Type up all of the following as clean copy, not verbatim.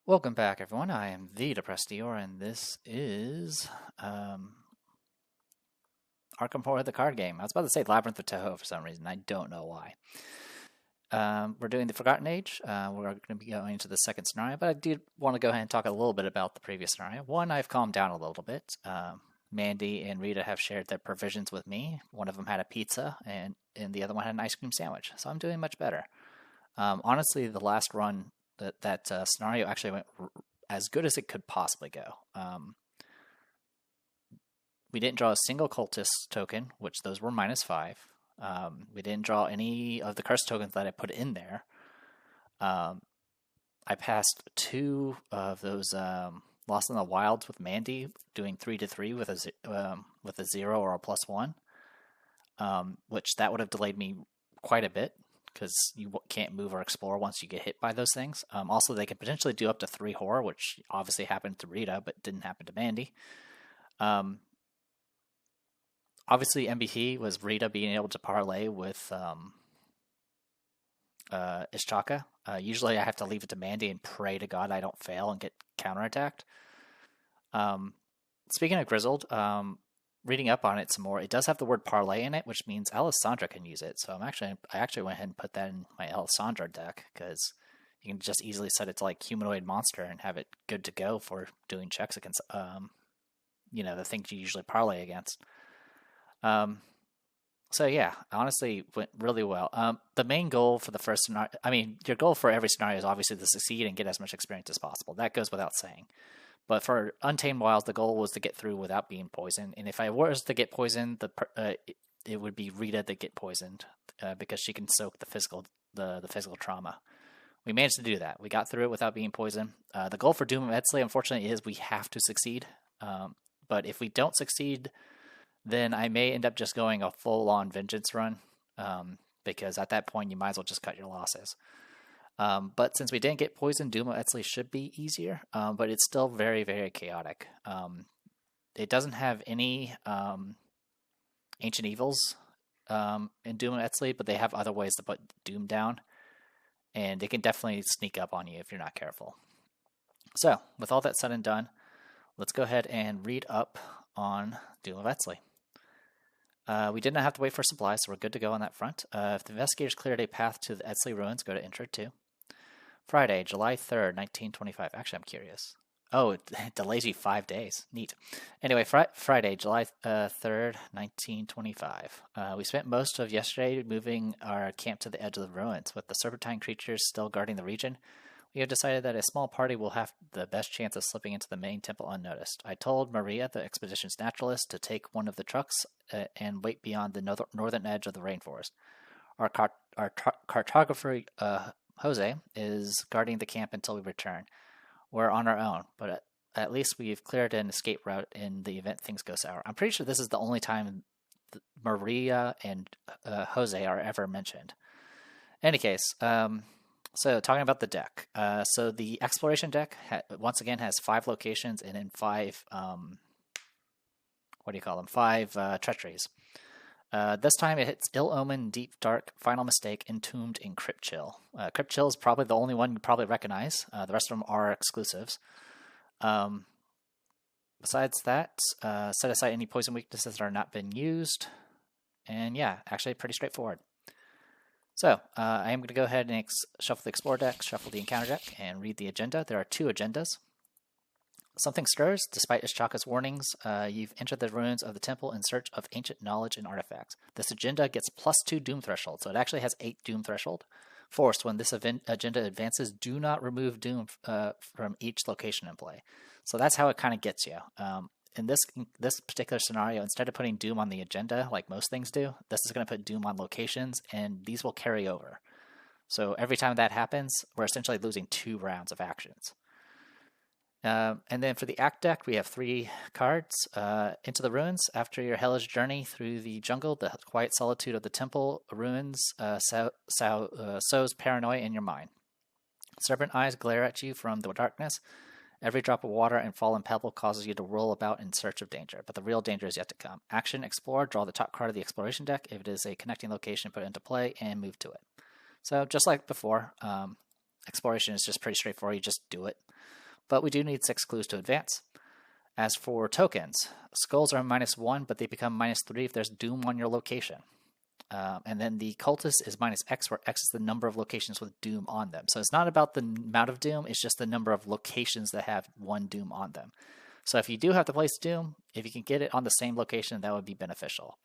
Welcome back, everyone. I am the Depressed Dior, and this is Arkham Horror, the card game. I was about to say Labyrinth of Tahoe for some reason. I don't know why. We're doing the Forgotten Age. We're going to be going into the second scenario, but I do want to go ahead and talk a little bit about the previous scenario. One, I've calmed down a little bit. Mandy and Rita have shared their provisions with me. One of them had a pizza, and the other one had an ice cream sandwich. So I'm doing much better. Honestly, the last run, that scenario actually went as good as it could possibly go. We didn't draw a single cultist token, which those were -5. We didn't draw any of the curse tokens that I put in there. I passed 2 of those Lost in the Wilds with Mandy, doing 3/3 with a 0 or a +1, which that would have delayed me quite a bit because you can't move or explore once you get hit by those things. Also, they can potentially do up to 3 horror, which obviously happened to Rita, but didn't happen to Mandy. Obviously, MVP was Rita being able to parlay with Ishchaka. Usually, I have to leave it to Mandy and pray to God I don't fail and get counterattacked. Speaking of Grizzled, reading up on it some more, it does have the word parlay in it, which means Alessandra can use it. So I actually went ahead and put that in my Alessandra deck because you can just easily set it to like humanoid monster and have it good to go for doing checks against, the things you usually parlay against. So yeah, honestly, went really well. The main goal for the first scenario, your goal for every scenario is obviously to succeed and get as much experience as possible. That goes without saying. But for Untamed Wilds, the goal was to get through without being poisoned. And if I was to get poisoned, it would be Rita that get poisoned because she can soak the physical trauma. We managed to do that. We got through it without being poisoned. The goal for Doom of Etzli, unfortunately, is we have to succeed. But if we don't succeed, then I may end up just going a full-on vengeance run because at that point you might as well just cut your losses. But since we didn't get poisoned, Doom of Etzli should be easier, but it's still very, very chaotic. It doesn't have any Ancient Evils in Doom of Etzli, but they have other ways to put Doom down, and it can definitely sneak up on you if you're not careful. So, with all that said and done, let's go ahead and read up on Doom of Etzli. We did not have to wait for supplies, so we're good to go on that front. If the investigators cleared a path to the Etzli ruins, go to Intro 2. Friday, July 3rd, 1925. Actually, I'm curious. Oh, it delays you 5 days. Neat. Anyway, Friday, July 3rd, 1925. We spent most of yesterday moving our camp to the edge of the ruins. With the serpentine creatures still guarding the region, we have decided that a small party will have the best chance of slipping into the main temple unnoticed. I told Maria, the expedition's naturalist, to take one of the trucks and wait beyond the northern edge of the rainforest. Our cartographer, Jose, is guarding the camp until we return. We're on our own, but at least we've cleared an escape route in the event things go sour. I'm pretty sure this is the only time Maria and Jose are ever mentioned. In any case, so talking about the deck. So the exploration deck, once again, has 5 locations and then 5, 5 treacheries. This time it hits Ill Omen, Deep Dark, Final Mistake, Entombed, and Crypt Chill. Crypt Chill is probably the only one you probably recognize. The rest of them are exclusives. Besides that, set aside any poison weaknesses that are not been used. And yeah, actually pretty straightforward. So, I am going to go ahead and shuffle the Explore deck, shuffle the Encounter deck, and read the agenda. There are 2 agendas. Something stirs. Despite Ishchaka's warnings, you've entered the ruins of the temple in search of ancient knowledge and artifacts. This agenda gets +2 Doom Threshold, so it actually has 8 Doom Threshold. Forced, when this agenda advances, do not remove Doom from each location in play. So that's how it kind of gets you. In this particular scenario, instead of putting Doom on the agenda like most things do, this is going to put Doom on locations, and these will carry over. So every time that happens, we're essentially losing 2 rounds of actions. And then for the Act deck, we have 3 cards. Into the Ruins. After your hellish journey through the jungle, the quiet solitude of the temple ruins sows paranoia in your mind. Serpent eyes glare at you from the darkness. Every drop of water and fallen pebble causes you to roll about in search of danger, but the real danger is yet to come. Action, explore, draw the top card of the exploration deck. If it is a connecting location, put it into play and move to it. So just like before, Exploration is just pretty straightforward, you just do it. But we do need 6 clues to advance. As for tokens, skulls are -1, but they become -3 if there's doom on your location. And then the cultist is -X, where X is the number of locations with doom on them. So it's not about the amount of doom, it's just the number of locations that have 1 doom on them. So if you do have to place doom, if you can get it on the same location, that would be beneficial.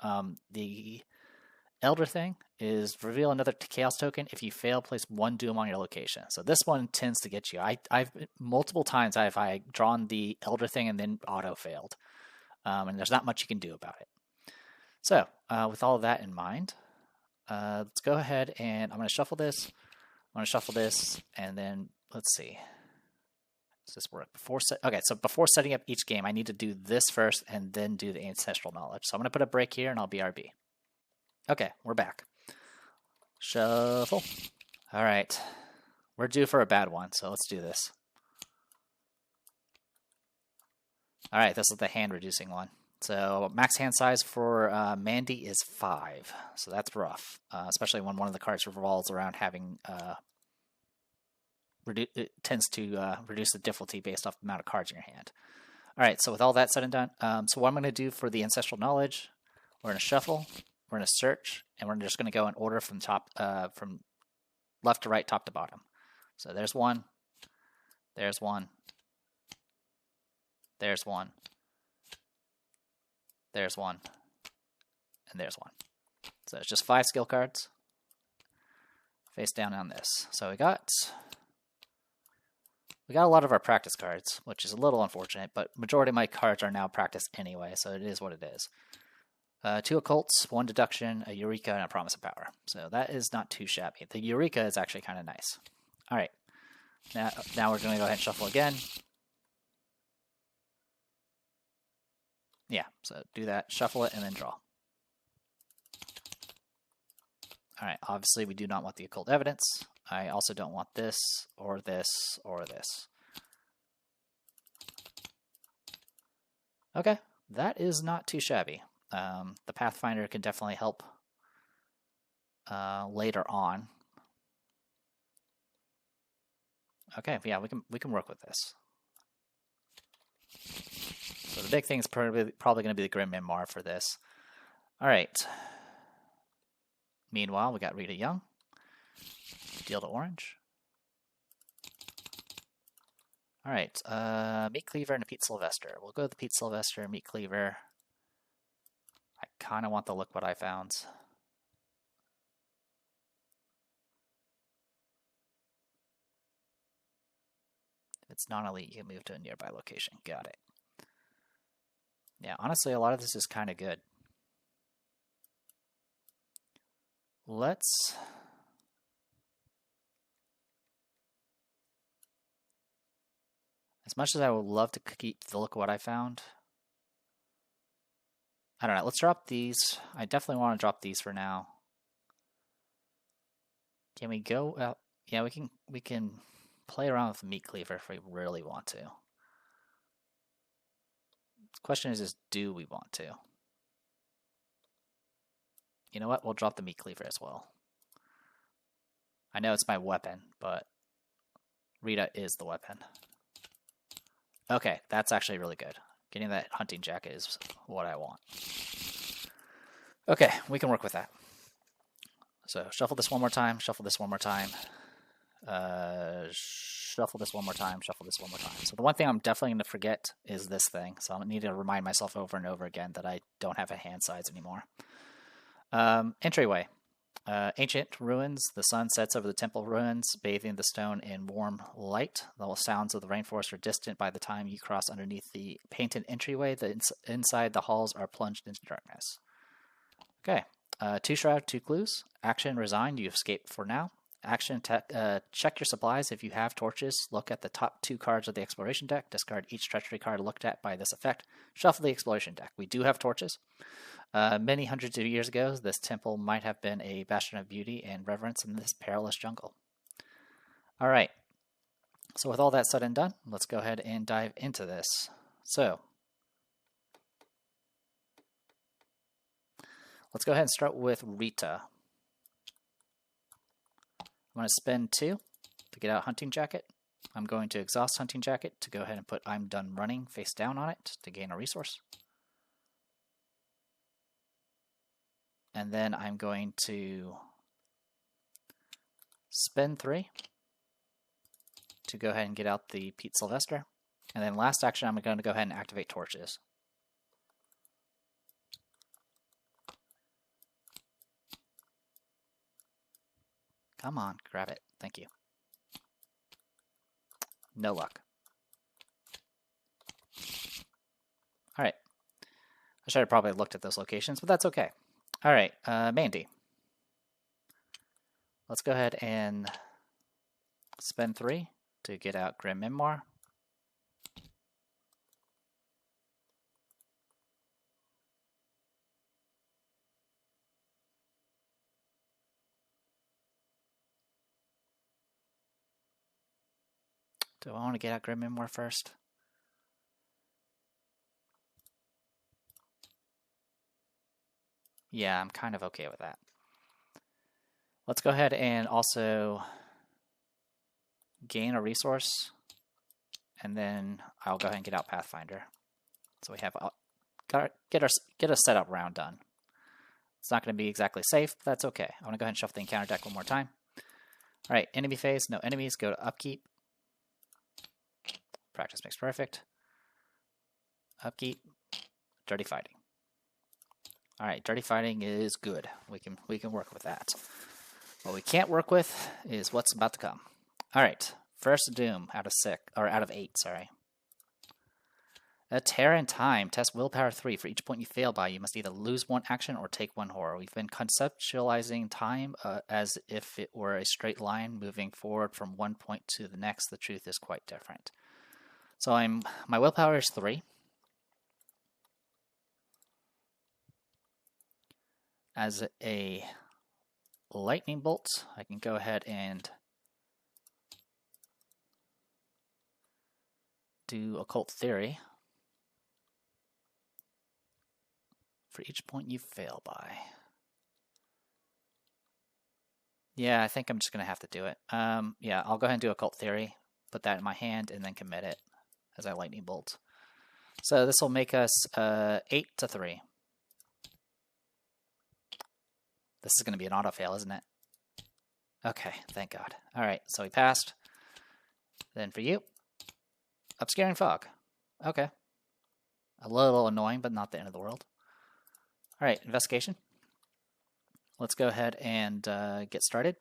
The Elder thing is reveal another chaos token if you fail, place 1 doom on your location. So this one tends to get you. I've multiple times I drawn the Elder thing and then auto failed, and there's not much you can do about it. So with all of that in mind, let's go ahead and I'm going to shuffle this. I'm going to shuffle this, and then let's see. Does this work? Okay, so before setting up each game, I need to do this first and then do the ancestral knowledge. So I'm going to put a break here, and I'll BRB. Okay, we're back. Shuffle. All right. We're due for a bad one, so let's do this. All right, this is the hand-reducing one. So max hand size for Mandy is 5, so that's rough, especially when one of the cards revolves around having... it tends to reduce the difficulty based off the amount of cards in your hand. All right, so with all that said and done, so what I'm going to do for the ancestral knowledge, we're going to shuffle. We're going to search, and we're just going to go in order from from left to right, top to bottom. So there's 1, there's 1, there's 1, there's 1, and there's 1. So it's just 5 skill cards face down on this. So we got a lot of our practice cards, which is a little unfortunate, but majority of my cards are now practice anyway, so it is what it is. 2 occults, 1 deduction, a Eureka, and a promise of power. So that is not too shabby. The Eureka is actually kind of nice. All right. Now we're going to go ahead and shuffle again. Yeah, so do that, shuffle it, and then draw. All right, obviously we do not want the occult evidence. I also don't want this, or this, or this. Okay, that is not too shabby. The Pathfinder can definitely help later on. Okay, yeah, we can work with this. So the big thing is probably going to be the Grim Memoir for this. All right. Meanwhile, we got Rita Young. Deal to orange. All right, Meat Cleaver and a Pete Sylvester. We'll go with the Pete Sylvester, Meat Cleaver. I kind of want the Look What I Found. If it's non-elite, you can move to a nearby location. Got it. Yeah, honestly, a lot of this is kind of good. Let's... As much as I would love to keep the Look What I Found, I don't know. Let's drop these. I definitely want to drop these for now. Can we go out? Yeah, we can play around with the Meat Cleaver if we really want to. The question is do we want to? You know what? We'll drop the Meat Cleaver as well. I know it's my weapon, but Rita is the weapon. Okay, that's actually really good. Getting that hunting jacket is what I want. Okay, we can work with that. So shuffle this one more time, shuffle this one more time, shuffle this one more time, shuffle this one more time. So the one thing I'm definitely going to forget is this thing. So I'm going to need to remind myself over and over again that I don't have a hand size anymore. Entryway. Ancient ruins. The sun sets over the temple ruins, bathing the stone in warm light. The sounds of the rainforest are distant by the time you cross underneath the painted entryway. Inside the halls are plunged into darkness. Okay. 2 shroud, 2 clues. Action, resign. You escape for now. Action, check your supplies. If you have torches, look at the top 2 cards of the exploration deck. Discard each treachery card looked at by this effect. Shuffle the exploration deck. We do have torches. Many hundreds of years ago, this temple might have been a bastion of beauty and reverence in this perilous jungle. All right. So with all that said and done, let's go ahead and dive into this. So let's go ahead and start with Rita. I'm going to spend 2. to get out Hunting Jacket. I'm going to exhaust Hunting Jacket to go ahead and put I'm done running face down on it to gain a resource. And then I'm going to spend 3 to go ahead and get out the Pete Sylvester. And then last action, I'm going to go ahead and activate Torches. Come on, grab it. Thank you. No luck. Alright. I should have probably looked at those locations, but that's okay. Alright, Mandy. Let's go ahead and spend 3 to get out Grim Memoir. Do I want to get out Grim Memoir first? Yeah, I'm kind of okay with that. Let's go ahead and also gain a resource, and then I'll go ahead and get out Pathfinder. So we have get a setup round done. It's not going to be exactly safe, but that's okay. I want to go ahead and shuffle the encounter deck one more time. All right, enemy phase, no enemies. Go to upkeep. Practice makes perfect. Upkeep. Dirty fighting. All right, dirty fighting is good. We can work with that. What we can't work with is what's about to come. All right, first Doom out of 8. Sorry. A Terror in Time. Test willpower 3. For each point you fail by, you must either lose 1 action or take 1 horror. We've been conceptualizing time as if it were a straight line moving forward from one point to the next. The truth is quite different. So my willpower is 3. As a lightning bolt, I can go ahead and do Occult Theory. For each point you fail by. Yeah, I think I'm just going to have to do it. Yeah, I'll go ahead and do Occult Theory, put that in my hand, and then commit it as a lightning bolt. So this will make us 8-3. This is going to be an auto fail, isn't it? Okay, thank God. All right, so we passed. Then for you, Obscuring Fog. Okay. A little annoying, but not the end of the world. All right, investigation. Let's go ahead and get started.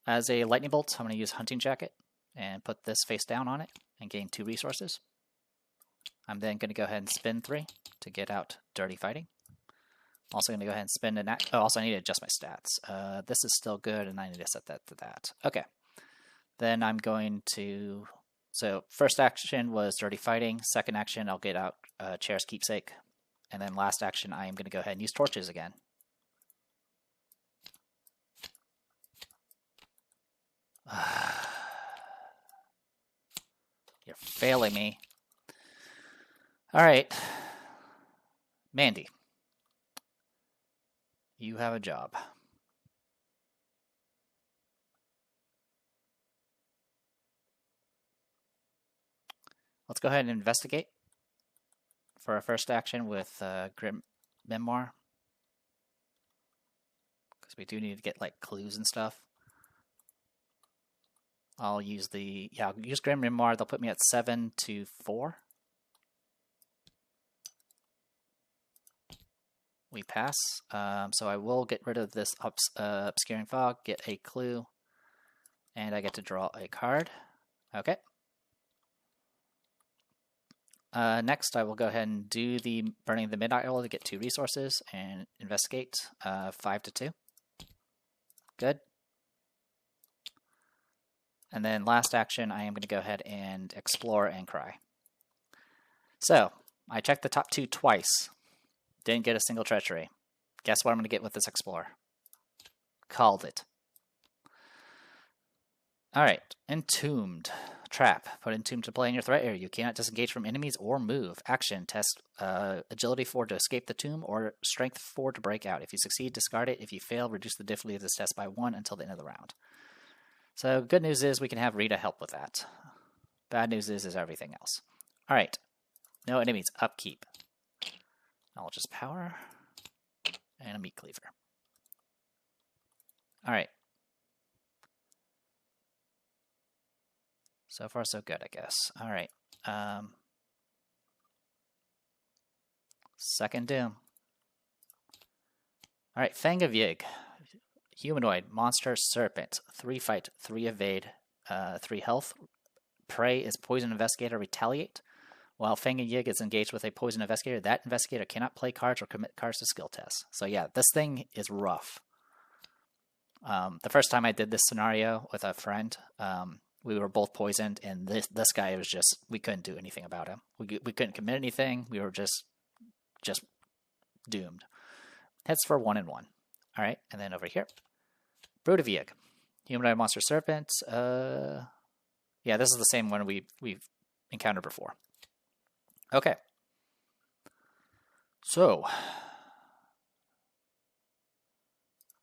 As a lightning bolt, I'm going to use Hunting Jacket and put this face down on it and gain 2 resources. I'm then going to go ahead and spin 3 to get out Dirty Fighting. Also going to go ahead and spin an act. Oh, also I need to adjust my stats. This is still good, and I need to set that to that. Okay. Then I'm going to... So first action was Dirty Fighting. Second action, I'll get out Chair's Keepsake. And then last action, I am going to go ahead and use Torches again. You're failing me. All right. Mandy. You have a job. Let's go ahead and investigate for our first action with Grim Memoir. Because we do need to get like clues and stuff. I'll use I'll use Grim Memoir. They'll put me at 7-4. We pass. So I will get rid of this Obscuring Fog, get a clue, and I get to draw a card. Okay. Next, I will go ahead and do the Burning of the Midnight Oil to get 2 resources and investigate 5-2. Good. And then last action, I am going to go ahead and explore and cry. So, I checked the top 2 twice. Didn't get a single treachery. Guess what I'm going to get with this Explorer? Called it. Alright, Entombed. Trap. Put Entomb to play in your threat area. You cannot disengage from enemies or move. Action. Test Agility 4 to escape the tomb or Strength 4 to break out. If you succeed, discard it. If you fail, reduce the difficulty of this test by 1 until the end of the round. So good news is we can have Rita help with that. Bad news is everything else. Alright. No enemies. Upkeep. I'll just power. And a meat cleaver. Alright. So far, so good, I guess. Alright. Second Doom. Alright, Fang of Yig. Humanoid, monster, serpent. 3 fight, 3 evade, 3 health. Prey is poison investigator, retaliate. While Fang of Yig is engaged with a poison investigator, that investigator cannot play cards or commit cards to skill tests. So yeah, this thing is rough. The first time I did this scenario with a friend, we were both poisoned, and this guy was just, we couldn't do anything about him. We couldn't commit anything. We were just doomed. Hits for 1 and 1. All right, and then over here, Brood of Yig, Humanoid Monster Serpent. Yeah, this is the same one we've encountered before. Okay. So,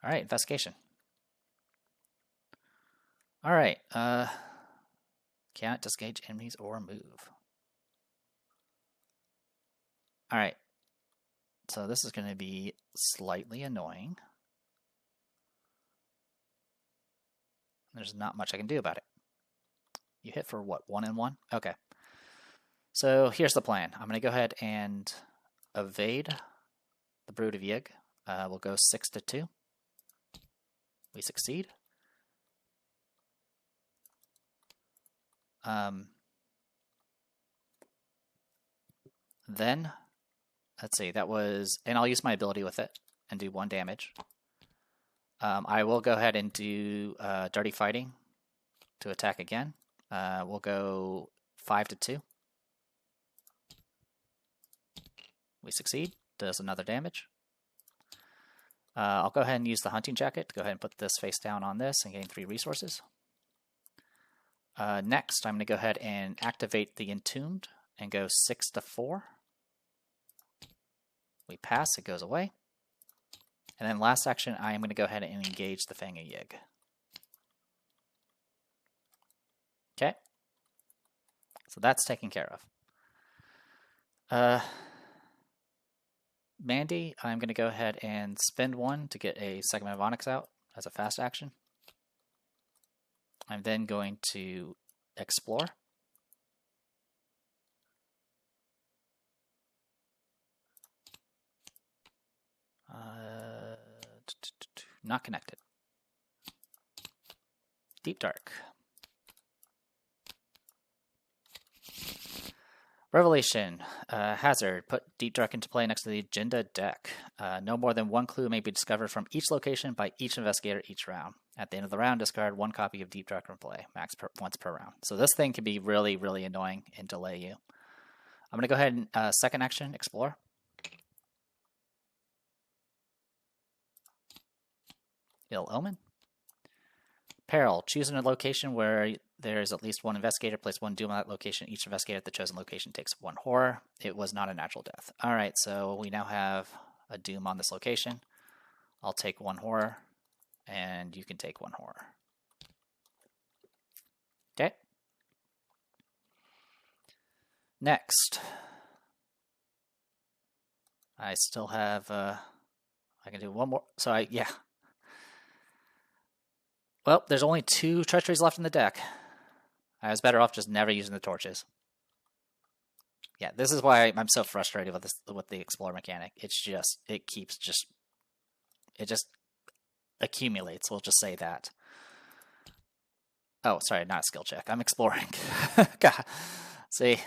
all right, investigation. All right, cannot disengage enemies or move. All right, so this is going to be slightly annoying. There's not much I can do about it. You hit for what, 1 and 1? Okay. So here's the plan. I'm going to go ahead and evade the Brood of Yig. We'll go 6 to 2. We succeed. Then, let's see, that was, and I'll use my ability with it and do 1 damage. I will go ahead and do Dirty Fighting to attack again. We'll go 5 to 2. We succeed. Does another damage. I'll go ahead and use the Hunting Jacket to go ahead and put this face down on this and gain 3 resources. Next, I'm going to go ahead and activate the Entombed and go 6 to 4. We pass, it goes away. And then last action, I am going to go ahead and engage the Fang of Yig. Okay. So that's taken care of. Mandy, I'm going to go ahead and spend 1 to get a Segment of Onyx out as a fast action. I'm then going to explore. Not connected. Deep Dark. Revelation. Hazard. Put Deep Dark into play next to the agenda deck. No more than 1 clue may be discovered from each location by each investigator each round. At the end of the round, discard 1 copy of Deep Dark from play, once per round. So this thing can be really, really annoying and delay you. I'm going to go ahead and second action, explore. Ill Omen. Peril. Choose a location where there is at least 1 investigator. Place 1 doom on that location. Each investigator at the chosen location takes 1 horror. It was not a natural death. Alright, so we now have a doom on this location. I'll take 1 horror, and you can take 1 horror. Okay. Next. I still have, I can do 1 more. So yeah. Well, there's only 2 treacheries left in the deck. I was better off just never using the torches. Yeah, this is why I'm so frustrated with the explore mechanic. It's just, it just accumulates. We'll just say that. Oh, sorry, not a skill check. I'm exploring. God, see,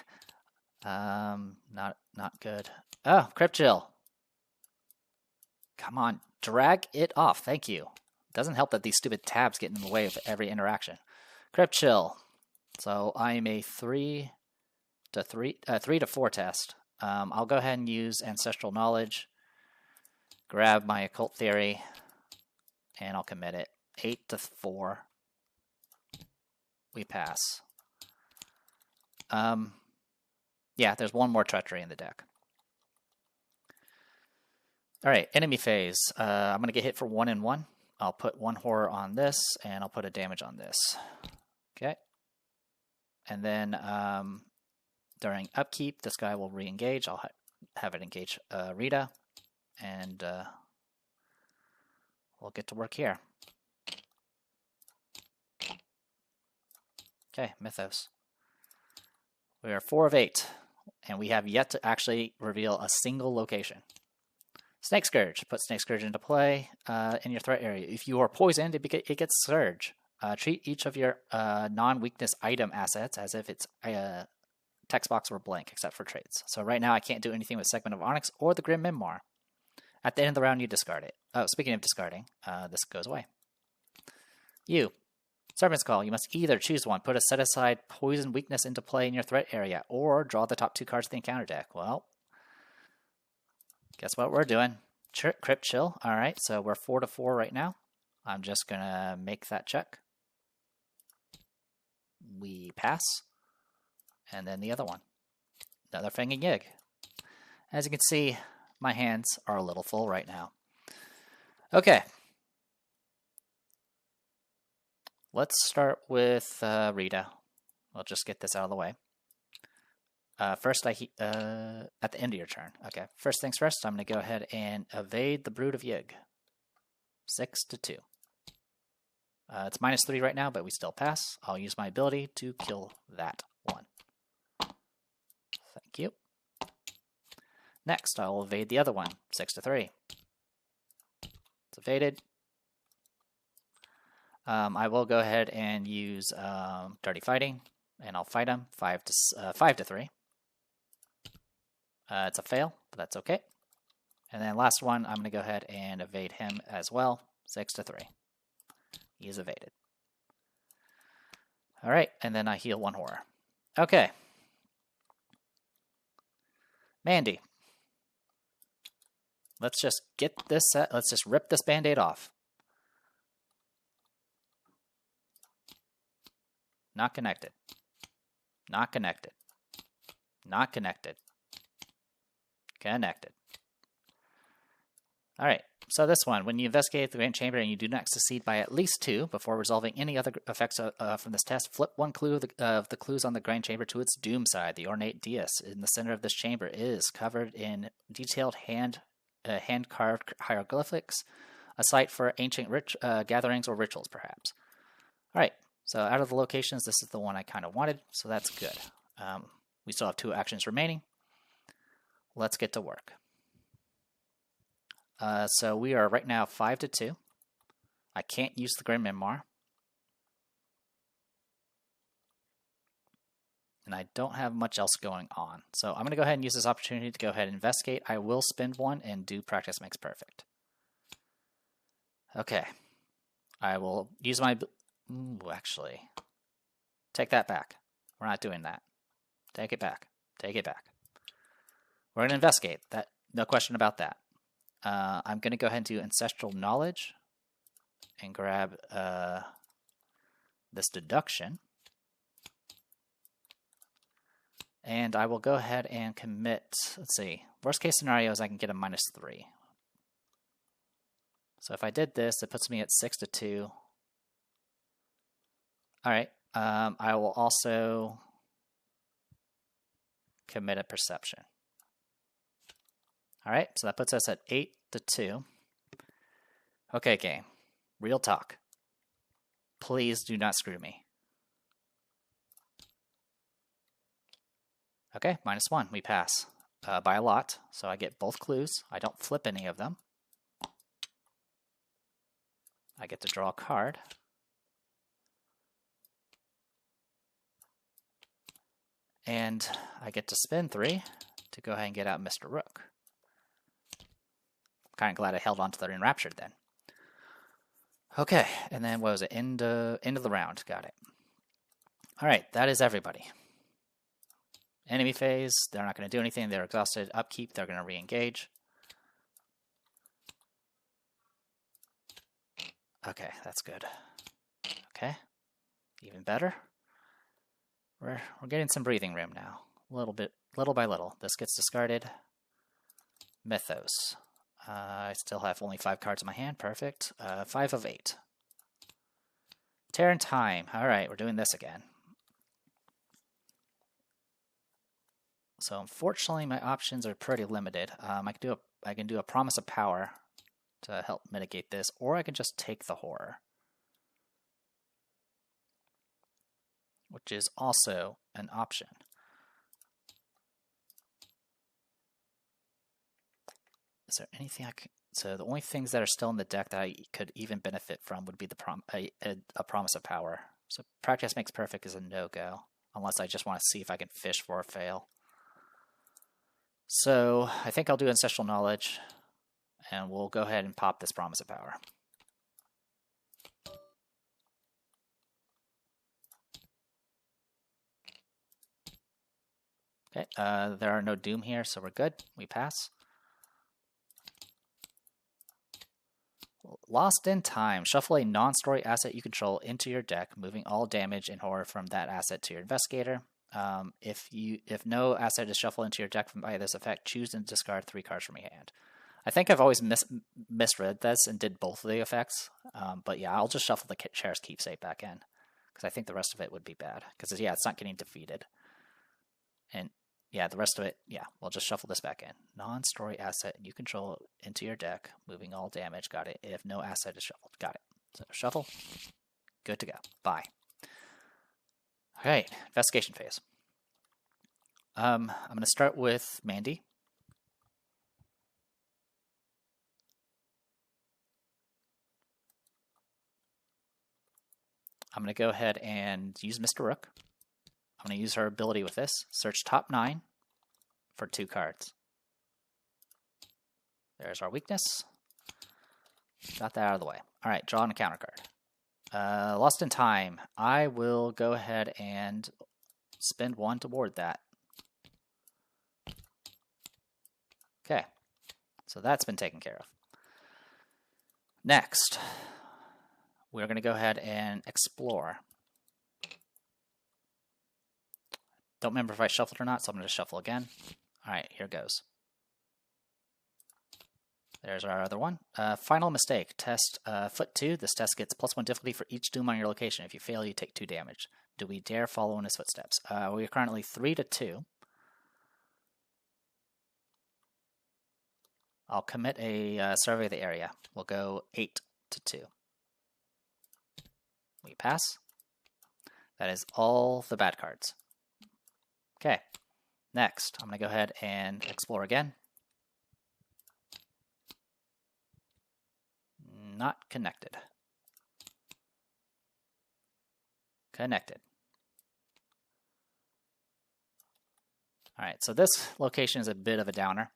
not good. Oh, Crypt Chill. Come on, drag it off. Thank you. Doesn't help that these stupid tabs get in the way of every interaction. Crypt Chill. So I'm a 3 to 4 test. I'll go ahead and use Ancestral Knowledge, grab my Occult Theory, and I'll commit it. 8 to 4. We pass. Yeah, there's one more treachery in the deck. All right, enemy phase. I'm going to get hit for 1 and 1. I'll put 1 horror on this, and I'll put a damage on this. Okay. And then during upkeep, this guy will re-engage. I'll have it engage Rita, and we'll get to work here. Okay, Mythos. We are 4 of 8, and we have yet to actually reveal a single location. Snake Scourge. Put Snake Scourge into play in your threat area. If you are poisoned, it gets Surge. Treat each of your non-weakness item assets as if its text box were blank, except for traits. So right now I can't do anything with Segment of Onyx or the Grim Memoir. At the end of the round, you discard it. Oh, speaking of discarding, this goes away. You. Serpent's Call. You must either choose one. Put a set-aside poison weakness into play in your threat area, or draw the top 2 cards of the encounter deck. Well, guess what we're doing? Crypt Chill. All right, so we're 4 to 4 right now. I'm just going to make that check. We pass. And then the other one. Another Fanging Yig. As you can see, my hands are a little full right now. Okay. Let's start with Rita. We'll just get this out of the way. First, at the end of your turn. Okay, first things first, I'm going to go ahead and evade the Brood of Yig. 6 to 2. It's -3 right now, but we still pass. I'll use my ability to kill that one. Thank you. Next, I'll evade the other one. 6 to 3. It's evaded. I will go ahead and use Dirty Fighting, and I'll fight him. 5 to 3. It's a fail, but that's okay. And then last one, I'm going to go ahead and evade him as well. 6 to 3. He is evaded. All right, and then I heal 1 horror. Okay. Mandy. Let's just get this set. Let's just rip this Band-Aid off. Not connected. Not connected. Not connected. Connected. All right, so this one, when you investigate the Grand Chamber and you do not succeed by at least 2 before resolving any other effects from this test, flip 1 clue of the clues on the Grand Chamber to its doom side. The ornate dais in the center of this chamber is covered in detailed hand-carved hieroglyphics, a site for ancient gatherings or rituals, perhaps. All right, so out of the locations, this is the one I kind of wanted, so that's good. We still have 2 actions remaining. Let's get to work. So we are right now 5 to 2. I can't use the Grim Memoir. And I don't have much else going on. So I'm going to go ahead and use this opportunity to go ahead and investigate. I will spend 1 and do Practice Makes Perfect. Okay. I will use my... Ooh, actually. Take that back. We're not doing that. Take it back. Take it back. We're going to investigate. That, no question about that. I'm going to go ahead and do Ancestral Knowledge and grab this deduction. And I will go ahead and commit, let's see, worst case scenario is I can get a -3. So if I did this, it puts me at 6 to 2. All right, I will also commit a Perception. All right, so that puts us at 8 to 2. Okay, game. Real talk. Please do not screw me. Okay, -1. We pass by a lot, so I get both clues. I don't flip any of them. I get to draw a card. And I get to spend 3 to go ahead and get out Mr. Rook. Kind of glad I held on to the Enraptured then. Okay, and then what was it? End of the round. Got it. All right, that is everybody. Enemy phase, they're not going to do anything. They're exhausted. Upkeep, they're going to re-engage. Okay, that's good. Okay, even better. We're getting some breathing room now. Little by little. This gets discarded. Mythos. I still have only 5 cards in my hand. Perfect. 5 of 8. Tear in Time. Alright, we're doing this again. So unfortunately, my options are pretty limited. I can do a Promise of Power to help mitigate this, or I can just take the Horror, which is also an option. Is there anything I can... So the only things that are still in the deck that I could even benefit from would be the a Promise of Power. So Practice Makes Perfect is a no-go, unless I just want to see if I can fish for a fail. So I think I'll do Ancestral Knowledge, and we'll go ahead and pop this Promise of Power. Okay, there are no Doom here, so we're good. We pass. Lost in Time. Shuffle a non-story asset you control into your deck, moving all damage and horror from that asset to your investigator. If no asset is shuffled into your deck by this effect, choose and discard 3 cards from your hand. I think I've always misread this and did both of the effects. But yeah, I'll just shuffle the Chair's Keepsake back in, because I think the rest of it would be bad. Because yeah, it's not getting defeated. And yeah, the rest of it, yeah, we'll just shuffle this back in. Non-story asset you control into your deck, moving all damage. Got it. If no asset is shuffled. Got it. So shuffle. Good to go. Bye. Alright, investigation phase. I'm going to start with Mandy. I'm going to go ahead and use Mr. Rook. I'm going to use her ability with this. Search top 9 for 2 cards. There's our weakness. Got that out of the way. Alright, draw on a counter card. Lost in Time. I will go ahead and spend 1 to ward that. Okay, so that's been taken care of. Next, we're going to go ahead and explore. Don't remember if I shuffled or not, so I'm going to shuffle again. Alright, here goes. There's our other one. Final Mistake. Test foot 2. This test gets +1 difficulty for each Doom on your location. If you fail, you take 2 damage. Do we dare follow in his footsteps? We are currently 3-2. I'll commit a survey of the area. We'll go 8-2. We pass. That is all the bad cards. Okay, next, I'm going to go ahead and explore again. Not connected. Connected. Alright, so this location is a bit of a downer.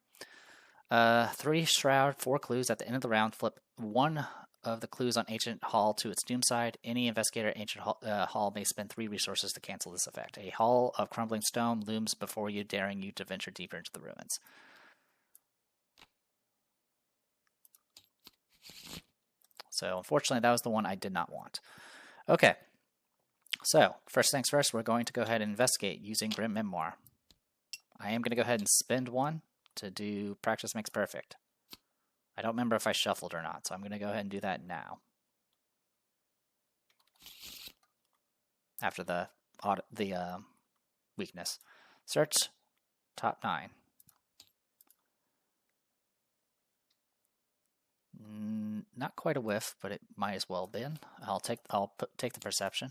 3 Shroud, 4 clues. At the end of the round, flip 1 of the clues on Ancient Hall to its Doom side. Any investigator at Ancient Hall may spend 3 resources to cancel this effect. A hall of crumbling stone looms before you, daring you to venture deeper into the ruins. So unfortunately, that was the one I did not want. Okay, so first things first, we're going to go ahead and investigate using Grim Memoir. I am going to go ahead and spend 1 to do Practice Makes Perfect. I don't remember if I shuffled or not, so I'm going to go ahead and do that now. After the weakness. Search top 9. Not quite a whiff, but it might as well have been. I'll take the Perception.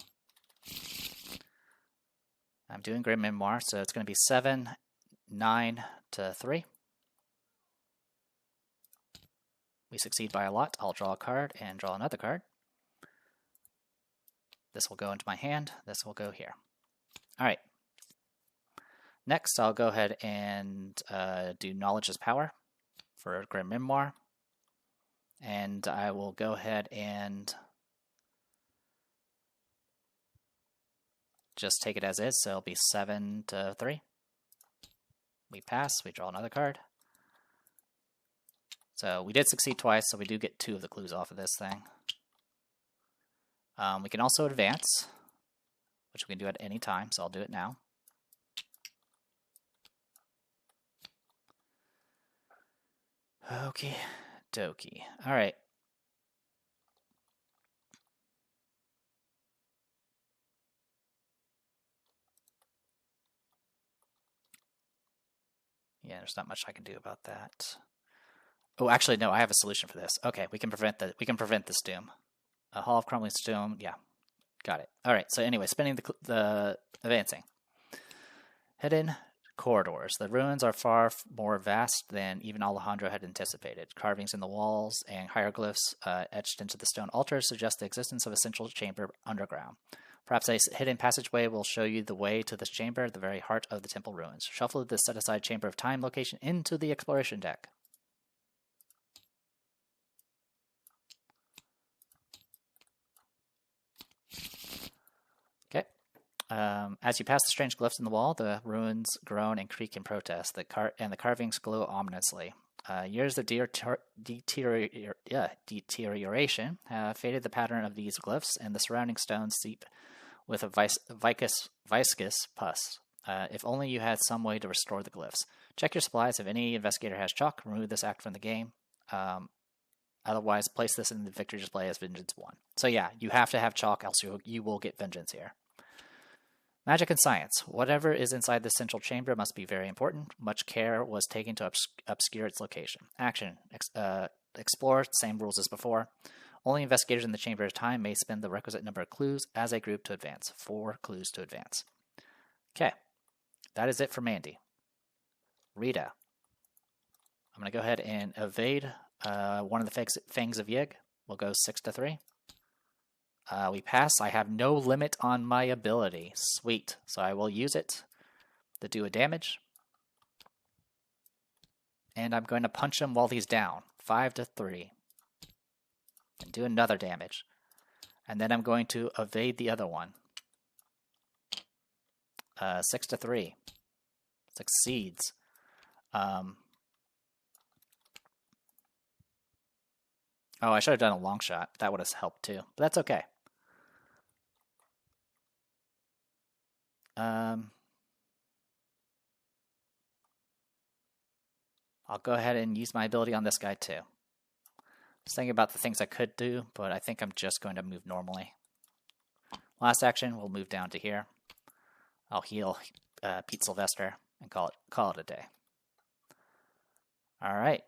I'm doing Grim Memoir, so it's going to be 7, 9 to 3. We succeed by a lot. I'll draw a card and draw another card. This will go into my hand. This will go here. All right. Next, I'll go ahead and do Knowledge is Power for Grim Memoir. And I will go ahead and just take it as is. So it'll be 7 to 3. We pass. We draw another card. So we did succeed twice, so we do get 2 of the clues off of this thing. We can also advance. which we can do at any time, so I'll do it now. Okie dokie. All right. Yeah, there's not much I can do about that. Oh, actually, no. I have a solution for this. Okay, we can prevent this doom. A Hall of Crumbling Stone. Yeah, got it. All right. So anyway, spending the advancing. Hidden corridors. The ruins are far more vast than even Alejandro had anticipated. Carvings in the walls and hieroglyphs etched into the stone altars suggest the existence of a central chamber underground. Perhaps a hidden passageway will show you the way to this chamber, the very heart of the temple ruins. Shuffle this set-aside Chamber of Time location into the exploration deck. Okay. As you pass the strange glyphs in the wall, the ruins groan and creak in protest. The carvings glow ominously. Years of deterioration have faded the pattern of these glyphs, and the surrounding stones seep with a viscous pus. If only you had some way to restore the glyphs. Check your supplies. If any investigator has chalk, remove this act from the game. Otherwise, place this in the victory display as Vengeance 1. So yeah, you have to have chalk, else you will get Vengeance here. Magic and science. Whatever is inside this central chamber must be very important. Much care was taken to obscure its location. Action. Explore. Same rules as before. Only investigators in the Chamber of Time may spend the requisite number of clues as a group to advance. 4 clues to advance. Okay. That is it for Mandy. Rita. I'm going to go ahead and evade one of the Fangs of Yig. We'll go 6-3. We pass. I have no limit on my ability. Sweet. So I will use it to do a damage. And I'm going to punch him while he's down. 5-3. And do another damage. And then I'm going to evade the other one. 6-3. Succeeds. Oh, I should have done a long shot. That would have helped too. But that's okay. I'll go ahead and use my ability on this guy too. I was thinking about the things I could do, but I think I'm just going to move normally. Last action, we'll move down to here. I'll heal Pete Sylvester and call it a day. All right.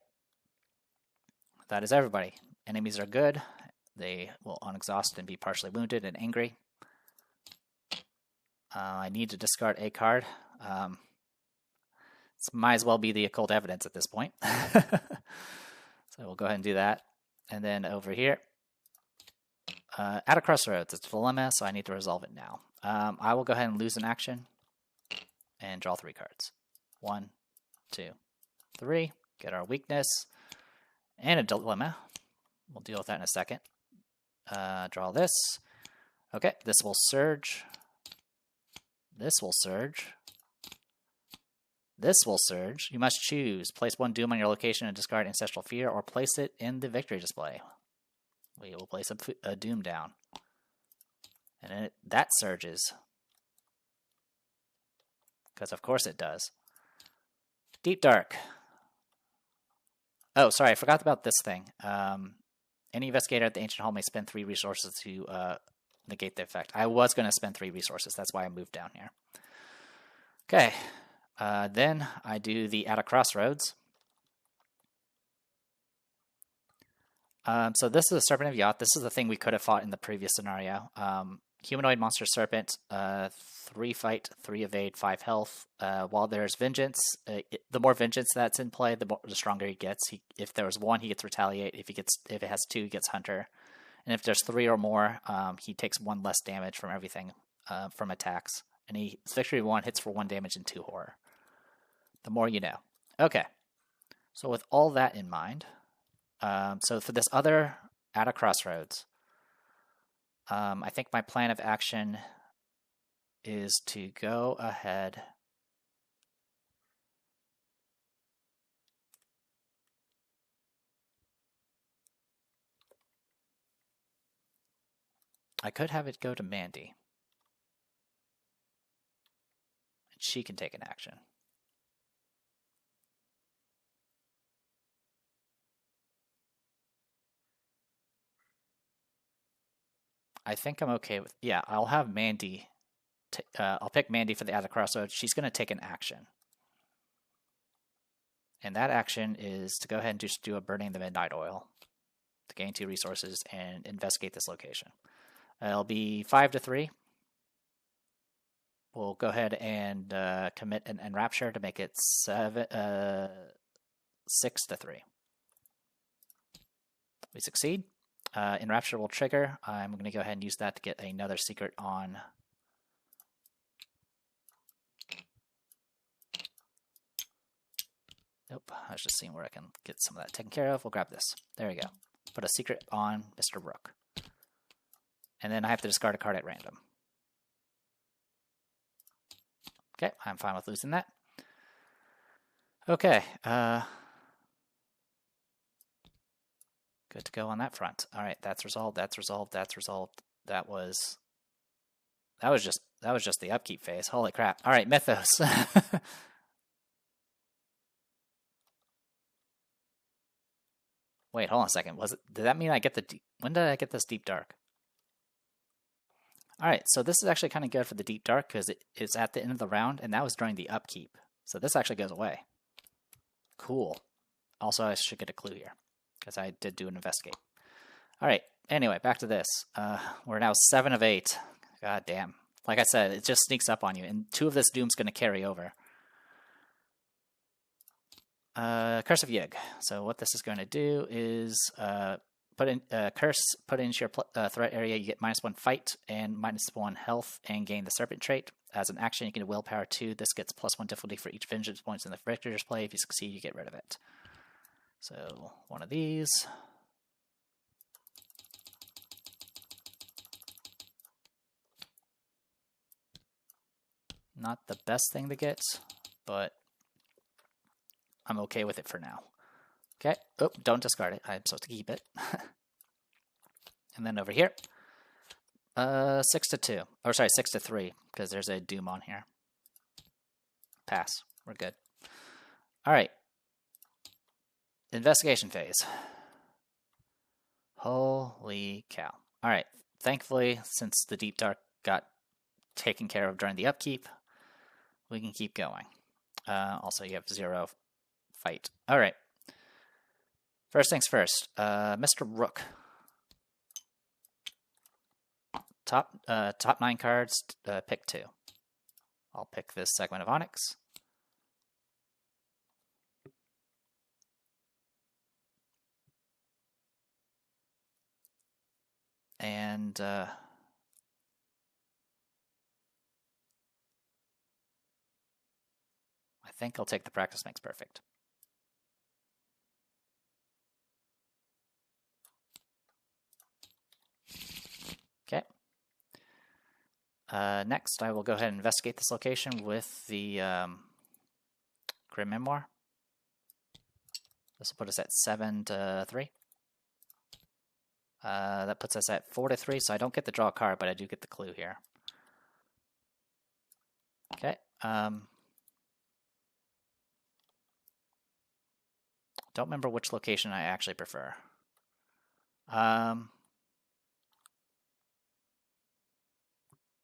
That is everybody. Enemies are good. They will unexhaust and be partially wounded and angry. I need to discard a card. This might as well be the occult evidence at this point. So we'll go ahead and do that. And then over here, at a crossroads, it's dilemma, so I need to resolve it now. I will go ahead and lose an action and draw 3 cards. 1, 2, 3. Get our weakness and a dilemma. We'll deal with that in a second. Draw this. Okay, this will surge. This will surge. This will surge. You must choose. Place 1 Doom on your location and discard Ancestral Fear, or place it in the victory display. We will place a Doom down. And that surges. Because of course it does. Deep Dark. Oh, sorry, I forgot about this thing. Any investigator at the Ancient Hall may spend 3 resources to negate the effect. I was going to spend 3 resources. That's why I moved down here. Okay. Then I do the At a Crossroads. So this is a Serpent of Yacht. This is the thing we could have fought in the previous scenario. Humanoid Monster Serpent, 3 fight, 3 evade, 5 health. While there's Vengeance, the more Vengeance that's in play, the stronger he gets. If there was 1, he gets Retaliate. If it has 2, he gets Hunter. And if there's 3 or more, he takes 1 less damage from everything, from attacks. And his Victory 1 hits for 1 damage and 2 horror. The more you know. Okay. So with all that in mind, so for this other At a Crossroads, I think my plan of action is to go ahead I could have it go to Mandy. she can take an action. I think I'm okay with, yeah, I'll have Mandy, I'll pick Mandy for the out of crossroads. She's going to take an action. And that action is to go ahead and just do a Burning the Midnight Oil to gain 2 resources and investigate this location. It'll be 5 to 3. We'll go ahead and commit an Enrapture to make it 6 to 3. We succeed. Enrapture will trigger. I'm going to go ahead and use that to get another secret on. Nope, I was just seeing where I can get some of that taken care of. We'll grab this. There we go. Put a secret on Mr. Rook. And then I have to discard a card at random. Okay, I'm fine with losing that. Okay, good to go on that front. All right, that's resolved. That's resolved. That's resolved. That was just the upkeep phase. Holy crap! All right, Mythos. Wait, hold on a second. Did that mean I get when did I get this Deep Dark? All right, so this is actually kind of good for the Deep Dark because it is at the end of the round, and that was during the upkeep. So this actually goes away. Cool. Also, I should get a clue here because I did do an investigate. All right, anyway, back to this. We're now 7 of 8. God damn. Like I said, it just sneaks up on you, and 2 of this Doom's going to carry over. Curse of Yig. So what this is going to do is put in curse, put into your threat area. You get -1 fight and -1 health, and gain the Serpent trait. As an action, you can willpower 2. This gets +1 difficulty for each vengeance points in the victor's play. If you succeed, you get rid of it. So one of these. Not the best thing to get, but I'm okay with it for now. Okay. Oh, don't discard it. I'm supposed to keep it. And then over here, 6 to 2. Or sorry, 6 to 3, because there's a Doom on here. Pass. We're good. All right. Investigation phase. Holy cow. All right. Thankfully, since the Deep Dark got taken care of during the upkeep, we can keep going. Also, you have 0 fight. All right. First things first. Mr. Rook. Top 9 cards. Pick 2. I'll pick this segment of Onyx. And I think I'll take the Practice Makes Perfect. Okay. Next, I will go ahead and investigate this location with the Grim Memoir. This will put us at 7 to 3. That puts us at 4 to 3, so I don't get to draw a card, but I do get the clue here. Okay. Don't remember which location I actually prefer.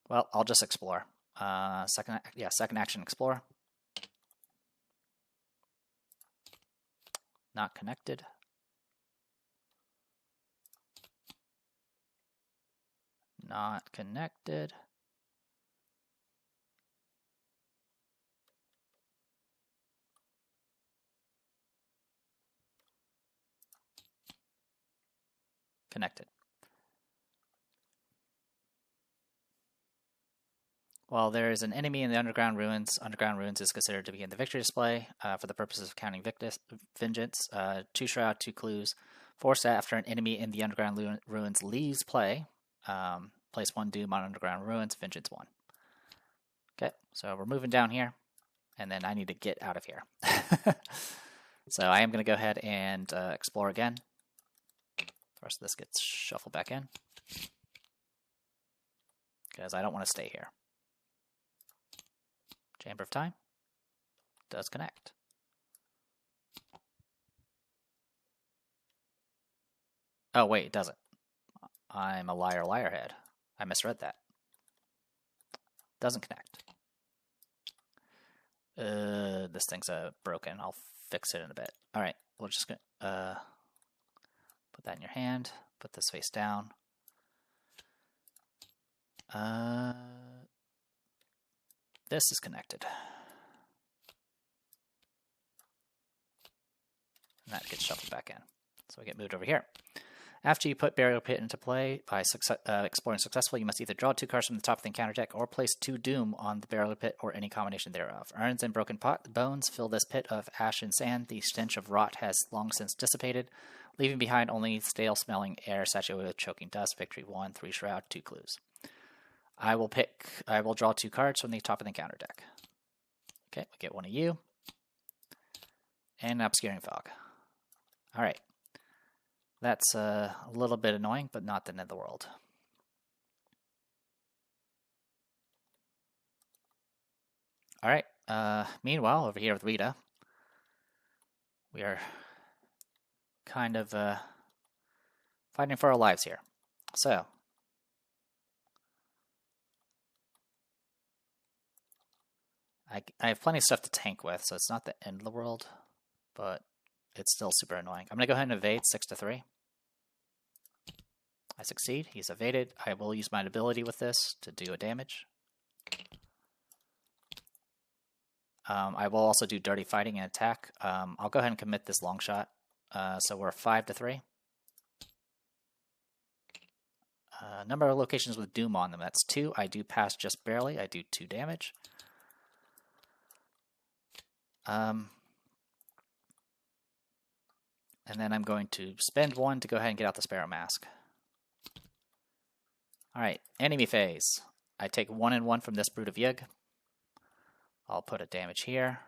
Well, I'll just explore. Second action, explore. Not connected. Not connected. Connected. While there is an enemy in the Underground Ruins is considered to be in the victory display for the purposes of counting vengeance. 2 shroud, 2 clues. Forced after an enemy in the Underground Ruins leaves play. Place 1 Doom on Underground Ruins, vengeance 1. Okay, so we're moving down here, and then I need to get out of here. So I am going to go ahead and explore again. The rest of this gets shuffled back in, because I don't want to stay here. Chamber of Time does connect. Oh, wait, it doesn't. I'm a liar head. I misread that. Doesn't connect. This thing's broken. I'll fix it in a bit. All right, we're just gonna put that in your hand. Put this face down. This is connected. And that gets shuffled back in. So we get moved over here. After you put Burial Pit into play by exploring successfully, you must either draw 2 cards from the top of the encounter deck or place 2 Doom on the Burial Pit or any combination thereof. Urns and broken bones fill this pit of ash and sand. The stench of rot has long since dissipated, leaving behind only stale-smelling air saturated with choking dust. Victory 1, 3 Shroud, 2 clues. I will draw 2 cards from the top of the encounter deck. Okay, we get one of you. And an Obscuring Fog. Alright. That's a little bit annoying, but not the end of the world. Alright, meanwhile, over here with Rita, we are kind of fighting for our lives here. So, I have plenty of stuff to tank with, so it's not the end of the world, but it's still super annoying. I'm going to go ahead and evade 6-3. I succeed. He's evaded. I will use my ability with this to do a damage. I will also do Dirty Fighting and attack. I'll go ahead and commit this long shot. So we're 5-3. Number of locations with Doom on them. That's 2. I do pass just barely. I do 2 damage. And then I'm going to spend 1 to go ahead and get out the Sparrow Mask. Alright, enemy phase. I take 1 and 1 from this Brood of Yig. I'll put a damage here,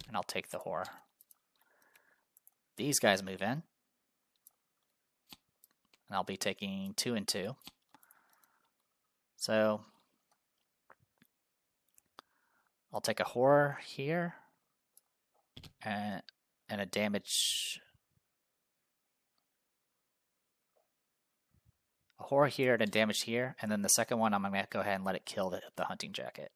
and I'll take the Horror. These guys move in. And I'll be taking 2 and 2. So, I'll take a Horror here, and a damage... A Horror here and a damage here, and then the second one I'm going to go ahead and let it kill the Hunting Jacket.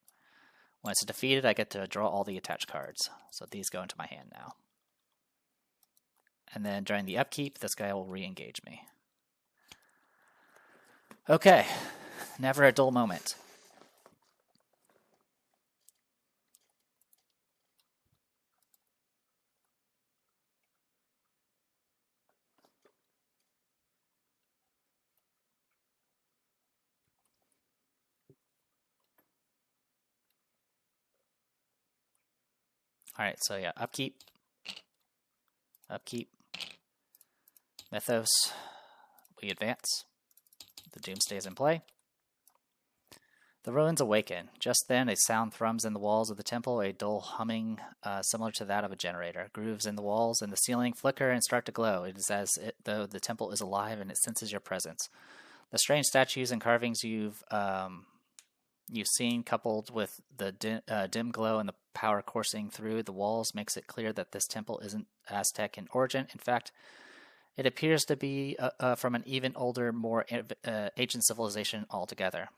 When it's defeated, I get to draw all the attached cards. So these go into my hand now. And then during the upkeep, this guy will re-engage me. Okay, never a dull moment. Alright, so yeah, upkeep, Mythos, we advance, the Doom stays in play. The ruins awaken. Just then, a sound thrums in the walls of the temple, a dull humming similar to that of a generator. Grooves in the walls and the ceiling flicker and start to glow. It is as though the temple is alive and it senses your presence. The strange statues and carvings you've seen, coupled with the dim glow and the power coursing through the walls, makes it clear that this temple isn't Aztec in origin. In fact, it appears to be from an even older, more ancient civilization altogether.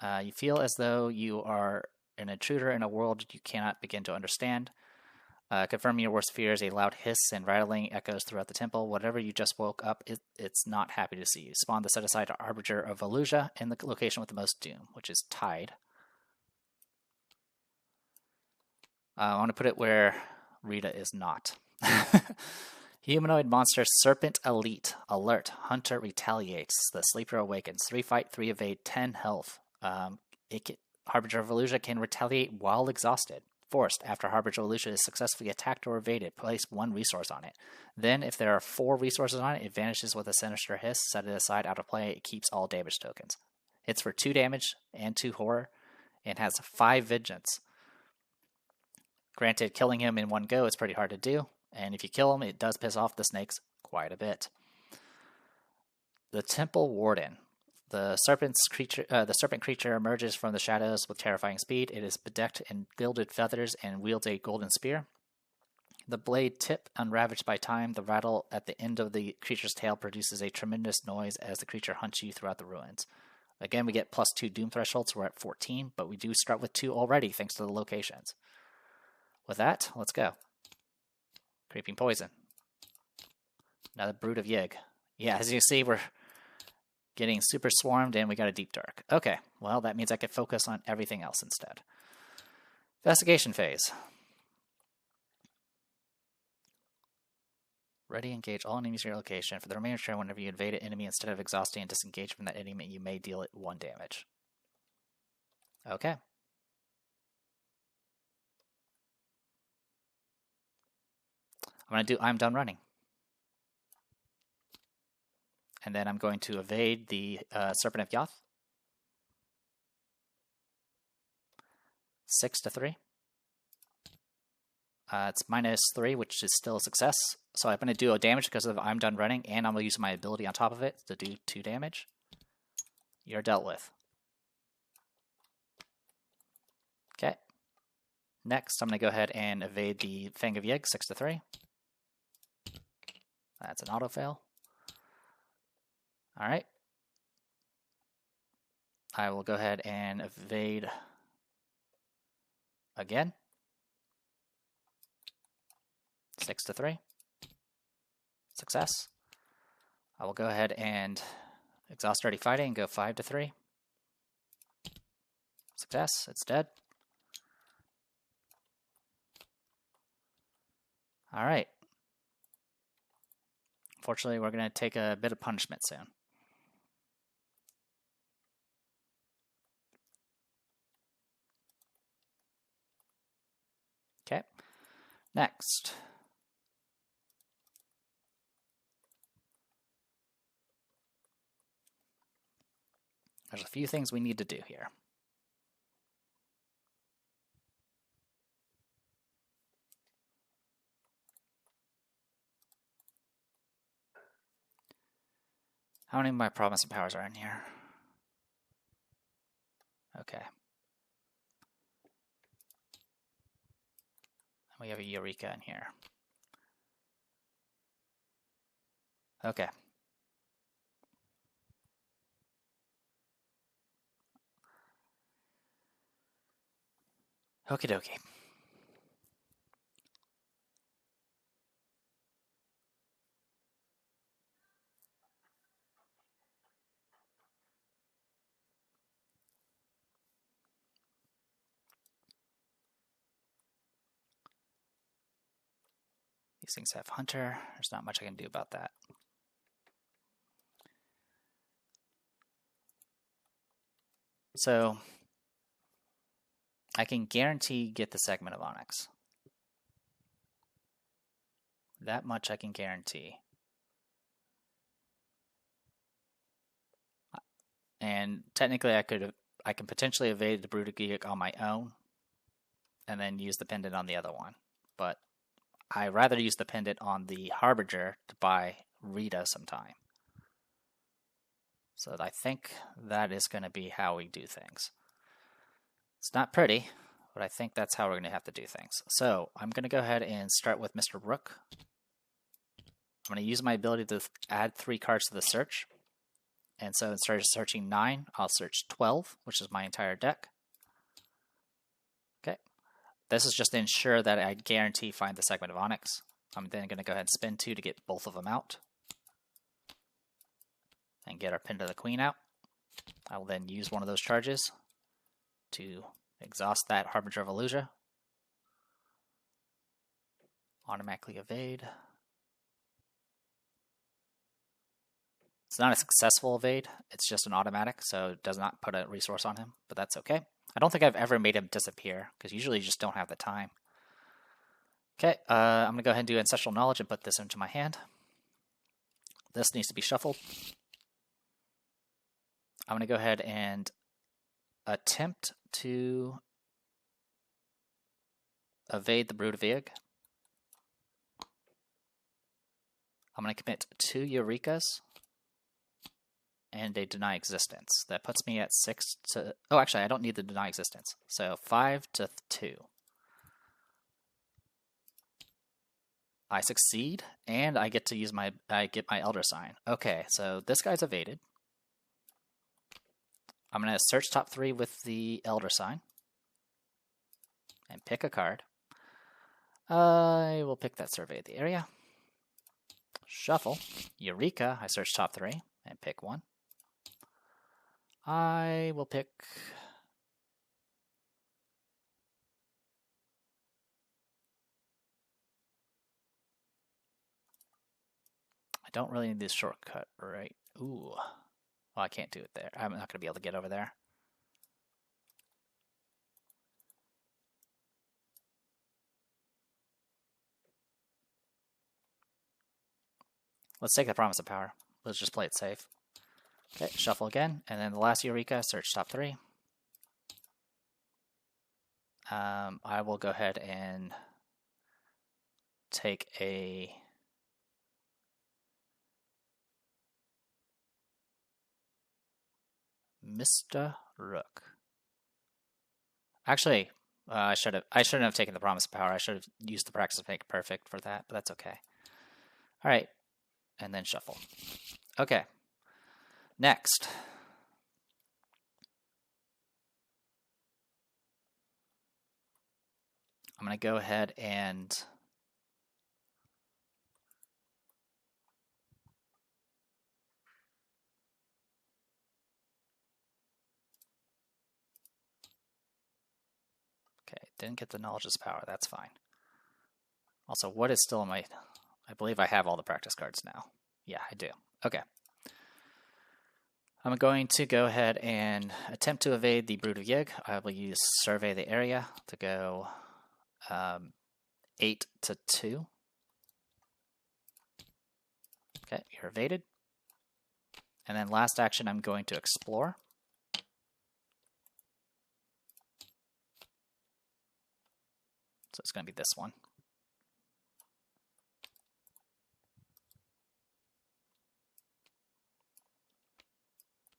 You feel as though you are an intruder in a world you cannot begin to understand. Confirming your worst fears, a loud hiss and rattling echoes throughout the temple. Whatever you just woke up, it's not happy to see you. Spawn the set-aside Harbinger of Valusia in the location with the most doom, which is tied. I want to put it where Rita is not. Humanoid monster Serpent Elite. Alert. Hunter retaliates. The sleeper awakens. 3 fight, 3 evade, 10 health. Harbinger of Valusia can retaliate while exhausted. Forced. After Harbinger of Valusia is successfully attacked or evaded, place 1 resource on it. Then, if there are 4 resources on it, it vanishes with a sinister hiss. Set it aside out of play. It keeps all damage tokens. It's for 2 damage and 2 horror, and has 5 vengeance. Granted, killing him in one go is pretty hard to do, and if you kill him, it does piss off the snakes quite a bit. The Temple Warden. The serpent creature emerges from the shadows with terrifying speed. It is bedecked in gilded feathers and wields a golden spear. The blade tip unravaged by time. The rattle at the end of the creature's tail produces a tremendous noise as the creature hunts you throughout the ruins. Again, we get +2 doom thresholds. We're at 14, but we do start with 2 already thanks to the locations. With that, let's go. Creeping Poison. Another Brood of Yig. Yeah, as you see, we're getting super swarmed, and we got a Deep Dark. Okay, well, that means I could focus on everything else instead. Investigation phase. Ready, engage all enemies in your location. For the remainder of the turn, whenever you invade an enemy, instead of exhausting and disengage from that enemy, you may deal it 1 damage. Okay. I'm going to do I'm done running. And then I'm going to evade the Serpent of Yoth. 6 to 3. It's -3, which is still a success. So I'm going to do a damage because of I'm done running, and I'm going to use my ability on top of it to do 2 damage. You're dealt with. Okay. Next, I'm going to go ahead and evade the Fang of Yig, 6 to 3. That's an auto fail. All right. I will go ahead and evade again. 6 to 3. Success. I will go ahead and exhaust Dirty Fighting and go 5 to 3. Success. It's dead. All right. Unfortunately, we're going to take a bit of punishment soon. Okay. Next. There's a few things we need to do here. How many of my promise and powers are in here? Okay. We have a Eureka in here. Okay. Okie dokie. These things have Hunter. There's not much I can do about that. So I can guarantee get the Segment of Onyx. That much I can guarantee. And technically I can potentially evade the Brood of Yig on my own and then use the pendant on the other one. But I rather use the pendant on the Harbinger to buy Rita some time. So I think that is going to be how we do things. It's not pretty, but I think that's how we're going to have to do things. So I'm going to go ahead and start with Mr. Rook. I'm going to use my ability to add 3 cards to the search. And so instead of searching 9, I'll search 12, which is my entire deck. Okay. This is just to ensure that I guarantee find the Segment of Onyx. I'm then going to go ahead and spend 2 to get both of them out. And get our Pin to the Queen out. I will then use one of those charges to exhaust that Harbinger of Illusia. Automatically evade. It's not a successful evade, it's just an automatic, so it does not put a resource on him, but that's okay. I don't think I've ever made him disappear, because usually you just don't have the time. Okay, I'm going to go ahead and do Ancestral Knowledge and put this into my hand. This needs to be shuffled. I'm going to go ahead and attempt to evade the Brood of Yig. I'm going to commit 2 Eurekas and a deny existence. That puts me at 6 to... Oh, actually, I don't need the deny existence. So 5 to 2. I succeed, and I get to use my... I get my Elder Sign. Okay, so this guy's evaded. I'm going to search top 3 with the Elder Sign. And pick a card. I will pick that Survey of the Area. Shuffle. Eureka. I search top 3 and pick 1. I will pick... I don't really need this shortcut, right? Ooh. Well, I can't do it there. I'm not going to be able to get over there. Let's take the Promise of Power. Let's just play it safe. Okay, shuffle again, and then the last Eureka, search top 3. I will go ahead and take a... Mr. Rook. Actually, I shouldn't have taken the Promise of Power. I should have used the Practice Make Perfect for that, but that's okay. All right, and then shuffle. Okay. Next. I'm going to go ahead and okay, didn't get the Knowledge's Power. That's fine. Also, what is still in my... I believe I have all the practice cards now. Yeah, I do. Okay. I'm going to go ahead and attempt to evade the Brood of Yig. I will use Survey the Area to go 8 to 2. Okay, you're evaded. And then last action, I'm going to Explore. So it's going to be this one.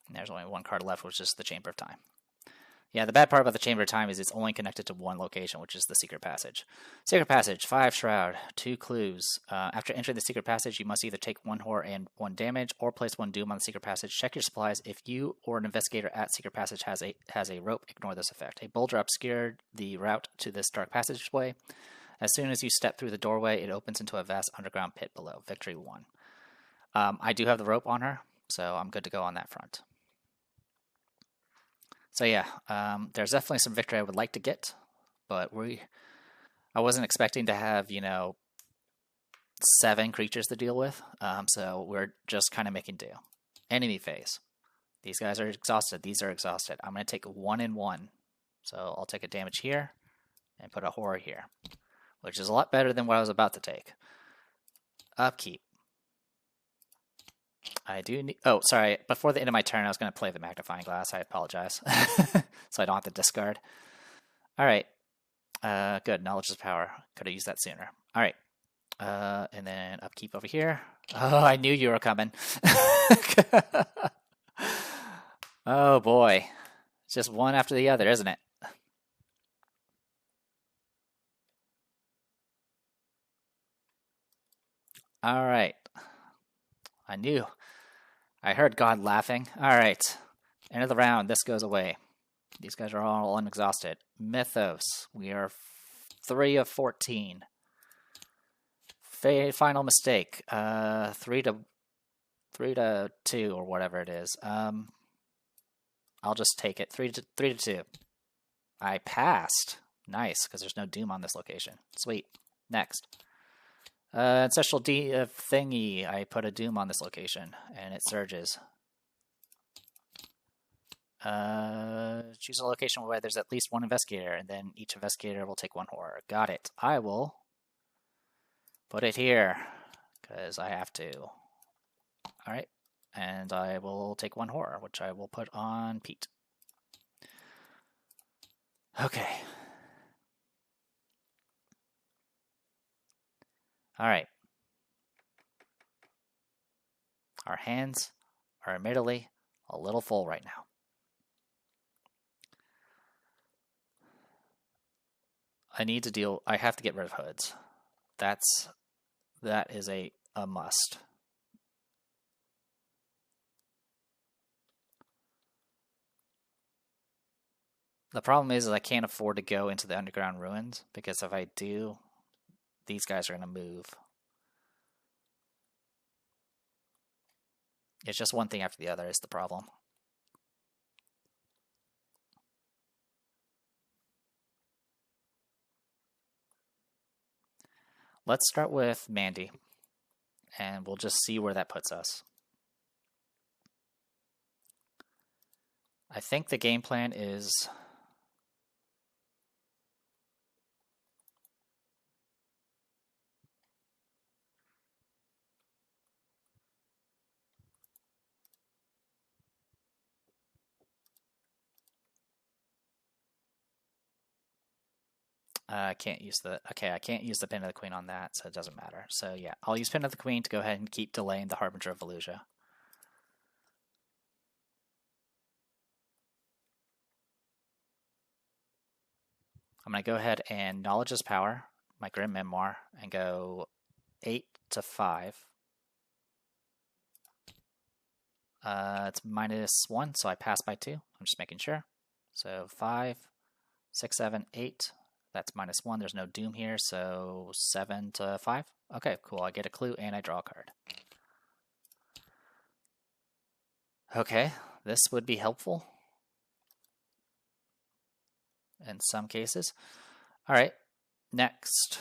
And there's only one card left, which is the Chamber of Time. Yeah, the bad part about the Chamber of Time is it's only connected to one location, which is the Secret Passage. Secret Passage, 5 Shroud, 2 Clues. After entering the Secret Passage, you must either take 1 horror and 1 damage, or place 1 doom on the Secret Passage. Check your supplies. If you or an investigator at Secret Passage has a rope, ignore this effect. A boulder obscured the route to this dark passageway. As soon as you step through the doorway, it opens into a vast underground pit below. Victory 1. I do have the rope on her, so I'm good to go on that front. So yeah, there's definitely some victory I would like to get, but I wasn't expecting to have, 7 creatures to deal with, so we're just kind of making do. Enemy phase. These guys are exhausted. These are exhausted. I'm going to take 1 and 1. So I'll take a damage here and put a horror here, which is a lot better than what I was about to take. Upkeep. I do need... Oh, sorry. Before the end of my turn, I was going to play the Magnifying Glass. I apologize. So I don't have to discard. All right. Good. Knowledge is power. Could have used that sooner. All right. And then upkeep over here. Oh, I knew you were coming. Oh, boy. It's just one after the other, isn't it? All right. I knew. I heard God laughing. All right. End of the round. This goes away. These guys are all unexhausted. Mythos. We are 3 of 14. Final mistake. 3 to 2 or whatever it is. I'll just take it. 3 to 2. I passed. Nice, because there's no doom on this location. Sweet. Next. Ancestral thingy. I put a doom on this location, and it surges. Choose a location where there's at least 1 investigator, and then each investigator will take 1 horror. Got it. I will put it here, because I have to. Alright. And I will take 1 horror, which I will put on Pete. Okay. Alright. Our hands are admittedly A little full right now. I have to get rid of hoods. That is a must. The problem is I can't afford to go into the underground ruins, because if I do, these guys are going to move. It's just one thing after the other is the problem. Let's start with Mandy, and we'll just see where that puts us. I think the game plan is I can't use the Pin of the Queen on that, so it doesn't matter. So yeah, I'll use Pin of the Queen to go ahead and keep delaying the Harbinger of Volusia. I'm going to go ahead and Knowledge is Power, my Grim Memoir, and go 8 to 5. It's -1, so I pass by 2. I'm just making sure. So 5, 6, 7, 8. That's -1. There's no doom here, so 7 to 5. Okay, cool. I get a clue and I draw a card. Okay, this would be helpful in some cases. All right, next.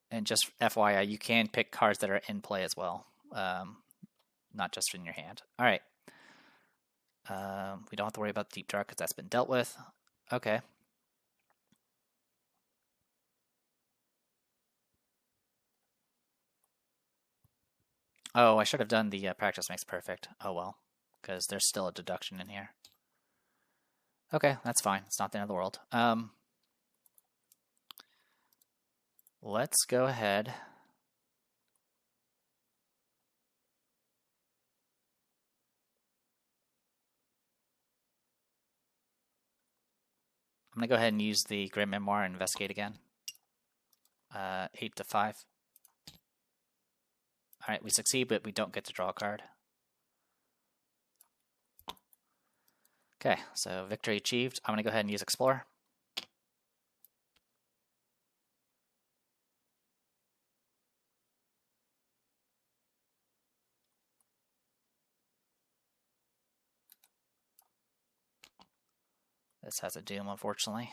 And just FYI, you can pick cards that are in play as well, not just in your hand. All right. We don't have to worry about Deep Dark because that's been dealt with. Okay. Oh, I should have done the practice makes perfect. Oh well, because there's still a deduction in here. Okay, that's fine. It's not the end of the world. Let's go ahead. I'm going to go ahead and use the Grim Memoir and investigate again. 8 to 5. Alright, we succeed, but we don't get to draw a card. Okay, so victory achieved. I'm going to go ahead and use Explore. This has a doom, unfortunately.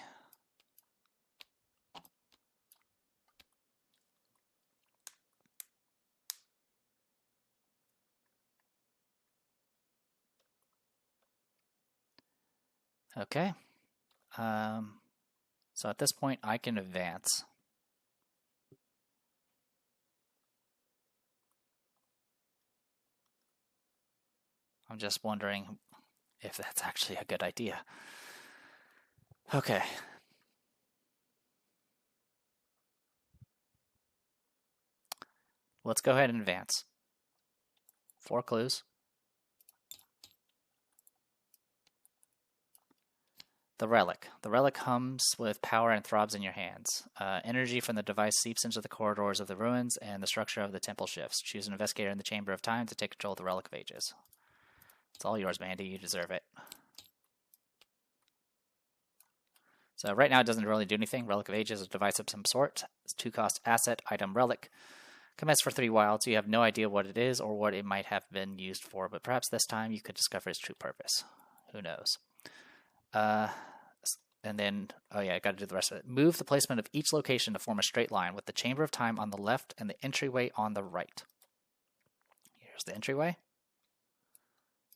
Okay. So at this point, I can advance. I'm just wondering if that's actually a good idea. Okay. Let's go ahead and advance. 4 clues. The Relic. The Relic hums with power and throbs in your hands. Energy from the device seeps into the corridors of the ruins, and the structure of the temple shifts. Choose an investigator in the Chamber of Time to take control of the Relic of Ages. It's all yours, Mandy. You deserve it. So right now it doesn't really do anything. Relic of Ages is a device of some sort. It's 2-cost asset, item, relic. Commence for 3 wilds. You have no idea what it is or what it might have been used for, but perhaps this time you could discover its true purpose. Who knows? And then, oh yeah, I got to do the rest of it. Move the placement of each location to form a straight line with the Chamber of Time on the left and the entryway on the right. Here's the entryway.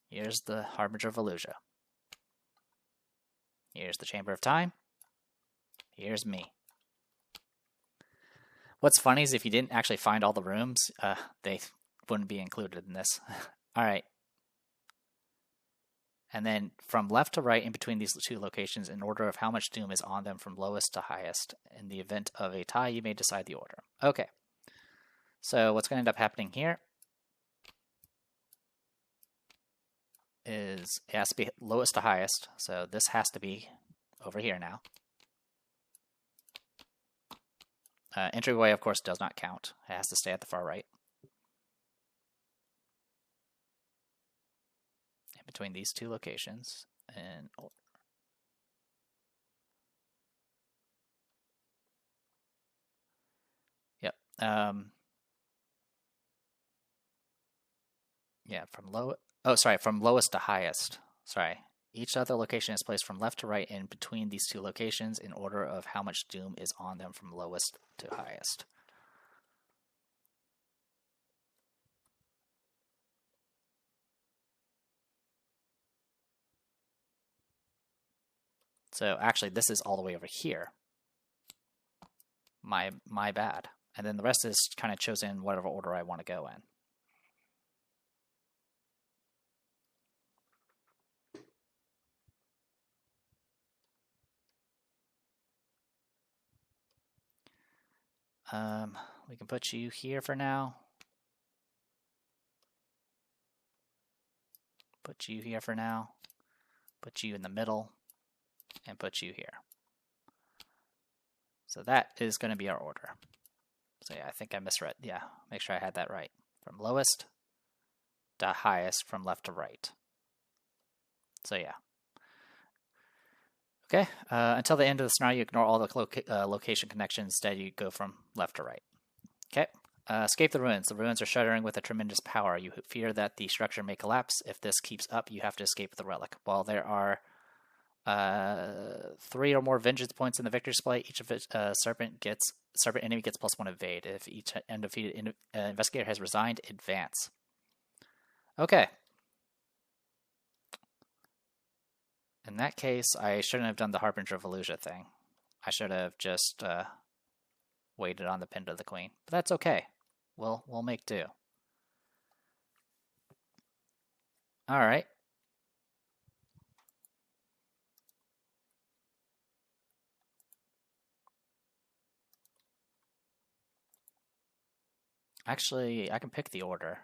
Here's the Harbinger of Volusia. Here's the Chamber of Time. Here's me. What's funny is if you didn't actually find all the rooms, they wouldn't be included in this. All right. And then from left to right in between these 2 locations in order of how much doom is on them from lowest to highest. In the event of a tie, you may decide the order. Okay. So what's going to end up happening here is it has to be lowest to highest, so this has to be over here now. Entryway, of course, does not count. It has to stay at the far right. In between these two locations, and yep. Yeah, from lowest to highest. Sorry. Each other location is placed from left to right in between these two locations in order of how much doom is on them from lowest to highest. So actually, this is all the way over here. My bad. And then the rest is kind of chosen in whatever order I want to go in. We can put you here for now. Put you here for now. Put you in the middle. And put you here. So that is going to be our order. So yeah, I think I misread. Yeah, make sure I had that right. From lowest to highest from left to right. So yeah. Okay, until the end of the scenario, you ignore all the location connections. Instead, you go from left to right. Okay, escape the ruins. The ruins are shuddering with a tremendous power. You fear that the structure may collapse. If this keeps up, you have to escape the relic. While there are 3 or more vengeance points in the victory display, each of it serpent enemy gets +1 evade. If each undefeated investigator has resigned, advance. Okay. In that case, I shouldn't have done the Harbinger of Illusia thing. I should have just waited on the pin to the queen. But that's okay. We'll make do. Alright. Actually, I can pick the order.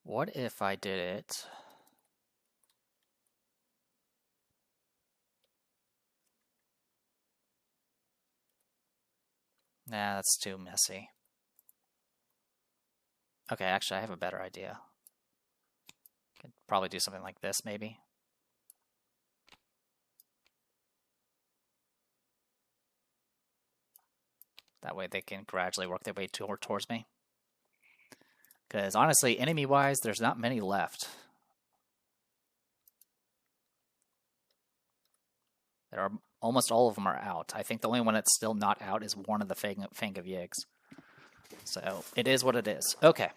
What if I did it... Nah, that's too messy. Okay, actually, I have a better idea. Could probably do something like this, maybe. That way they can gradually work their way towards me. Because honestly, enemy-wise, there's not many left. There are almost all of them are out. I think the only one that's still not out is one of the Fang of Yiggs. So it is what it is. Okay.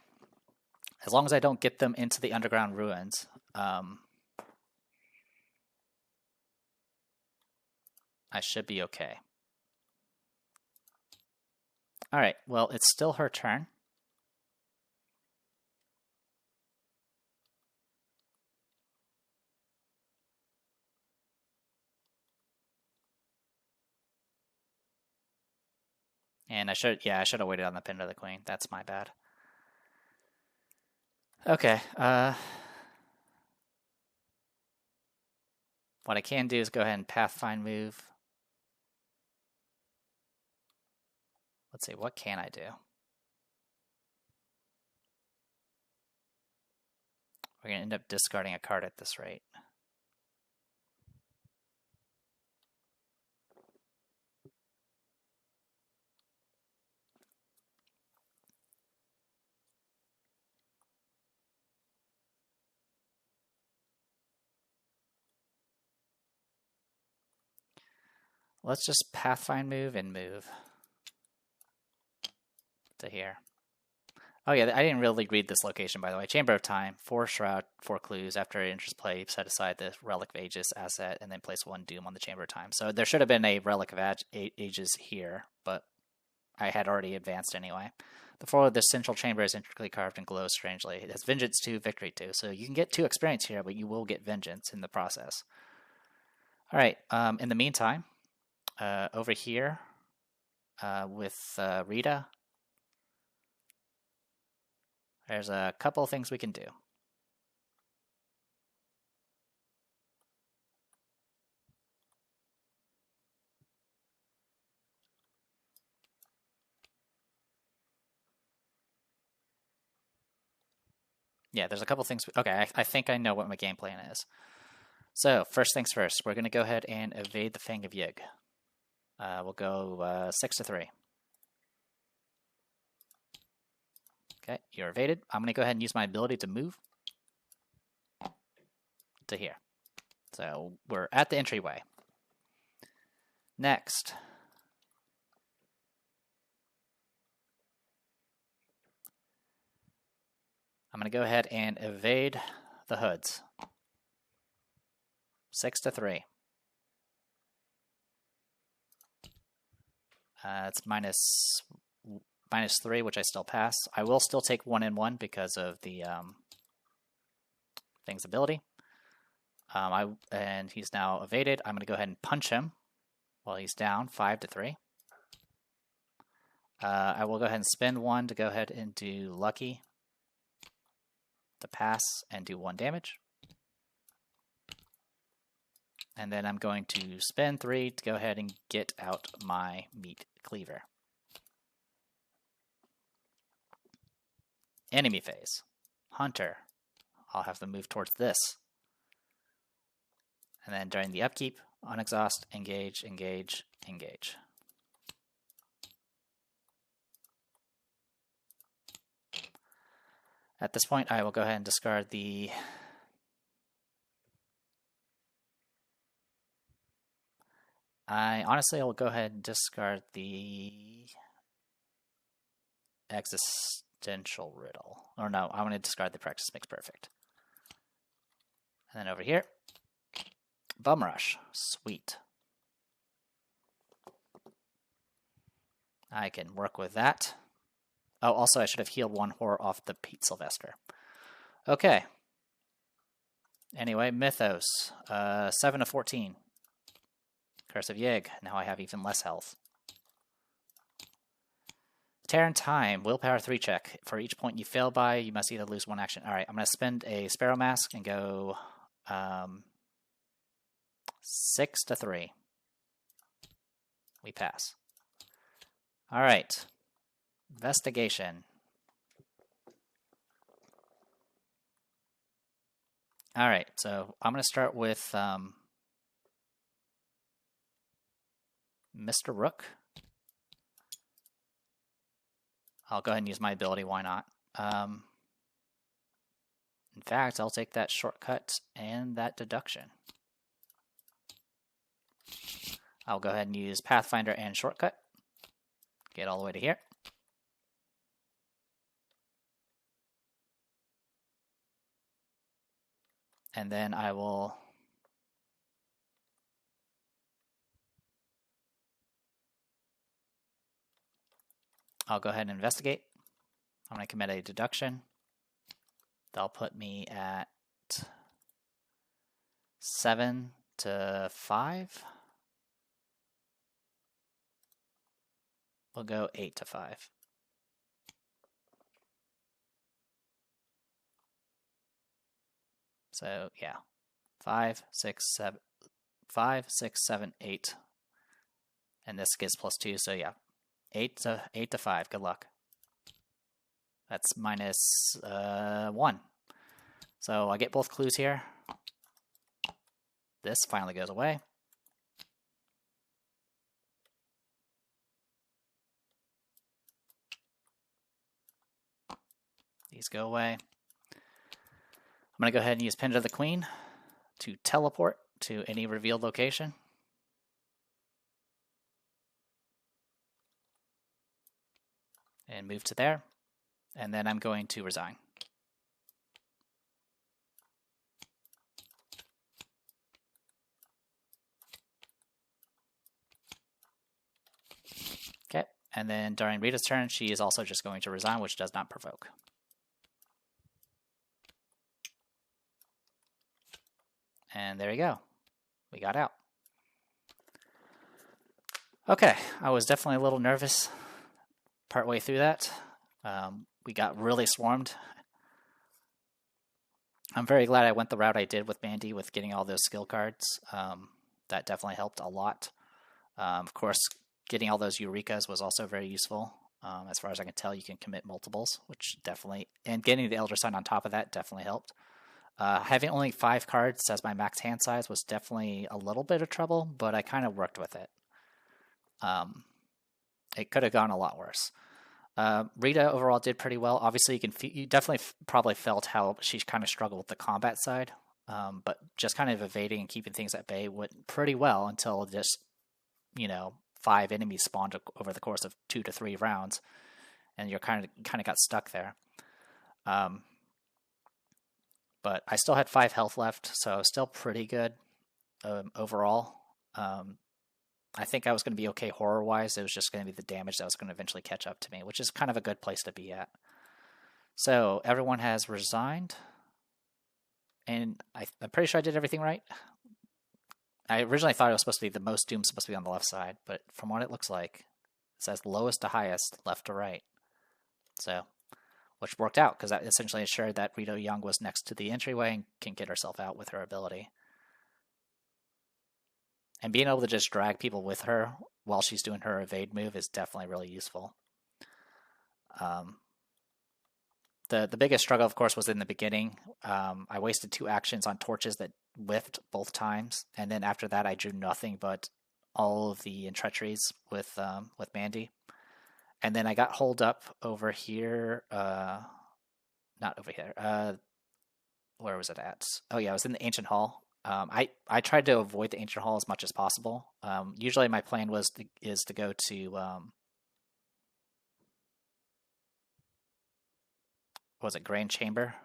As long as I don't get them into the underground ruins. I should be okay. Alright, well, it's still her turn. And I should have waited on the pin to the queen. That's my bad. Okay, what I can do is go ahead and pathfind move. Let's see, what can I do? We're going to end up discarding a card at this rate. Let's just pathfind move and move to here. Oh yeah, I didn't really read this location, by the way. Chamber of Time, 4 Shroud, 4 Clues. After it enters play, set aside the Relic of Ages asset and then place 1 Doom on the Chamber of Time. So there should have been a Relic of Ages here, but I had already advanced anyway. The floor of the central chamber is intricately carved and glows strangely. It has Vengeance 2, Victory 2. So you can get 2 experience here, but you will get Vengeance in the process. Alright, in the meantime, over here with Rita, there's a couple of things we can do. Yeah, there's a couple things. Okay, I think I know what my game plan is. So, first things first, we're going to go ahead and evade the Fang of Yig. We'll go 6 to 3. Okay, you're evaded. I'm going to go ahead and use my ability to move to here. So, we're at the entryway. Next, I'm going to go ahead and evade the hoods. 6 to 3. It's minus 3, which I still pass. I will still take 1 and 1 because of the thing's ability. And he's now evaded. I'm going to go ahead and punch him while he's down, 5 to 3. I will go ahead and spend 1 to go ahead and do Lucky to pass and do 1 damage. And then I'm going to spend 3 to go ahead and get out my meat cleaver. Enemy phase. Hunter. I'll have to move towards this. And then during the upkeep, unexhaust, engage, engage, engage. At this point, I will go ahead and discard the I will go ahead and discard the existential riddle. Or no, I'm going to discard the practice makes perfect. And then over here, Bum Rush. Sweet. I can work with that. Oh, also I should have healed 1 horror off the Pete Sylvester. Okay. Anyway, Mythos. 7 to 14. Curse of Yig. Now I have even less health. Terran Time. Willpower 3 check. For each point you fail by, you must either lose 1 action. Alright, I'm going to spend a Sparrow Mask and go 6 to 3. We pass. Alright. Investigation. Alright, so I'm going to start with Mr. Rook. I'll go ahead and use my ability, why not? In fact, I'll take that shortcut and that deduction. I'll go ahead and use Pathfinder and shortcut. Get all the way to here. And then I'll go ahead and investigate. I'm going to commit a deduction. That'll put me at 7 to 5. We'll go 8 to 5. So yeah, 5, 6, 7, 5, 6, 7, 8, and this gets +2. So yeah, 8 to 5. Good luck. That's minus 1. So I get both clues here. This finally goes away. These go away. I'm going to go ahead and use Pin to the Queen to teleport to any revealed location. And move to there. And then I'm going to resign. Okay, and then during Rita's turn, she is also just going to resign, which does not provoke. And there you go. We got out. Okay, I was definitely a little nervous partway through that. We got really swarmed. I'm very glad I went the route I did with Mandy with getting all those skill cards. That definitely helped a lot. Of course, getting all those Eurekas was also very useful. As far as I can tell, you can commit multiples, which definitely, and getting the Elder Sign on top of that definitely helped. Having only 5 cards as my max hand size was definitely a little bit of trouble, but I kind of worked with it. It could have gone a lot worse. Rita overall did pretty well. Obviously, you definitely probably felt how she kind of struggled with the combat side, but just kind of evading and keeping things at bay went pretty well until just 5 enemies spawned over the course of 2 to 3 rounds, and you're kind of got stuck there. But I still had 5 health left, so still pretty good overall. I think I was going to be okay horror-wise. It was just going to be the damage that was going to eventually catch up to me, which is kind of a good place to be at. So everyone has resigned, and I'm pretty sure I did everything right. I originally thought it was supposed to be the most doom supposed to be on the left side, but from what it looks like, it says lowest to highest, left to right. So, which worked out, because that essentially assured that Rita Young was next to the entryway and can get herself out with her ability. And being able to just drag people with her while she's doing her evade move is definitely really useful. The biggest struggle, of course, was in the beginning. I wasted 2 actions on torches that whiffed both times, and then after that I drew nothing but all of the treacheries with Mandy. And then I got holed up over here, not over here, where was it at? Oh yeah, I was in the Ancient Hall. I tried to avoid the Ancient Hall as much as possible. Usually my plan is to go to, was it Grand Chamber?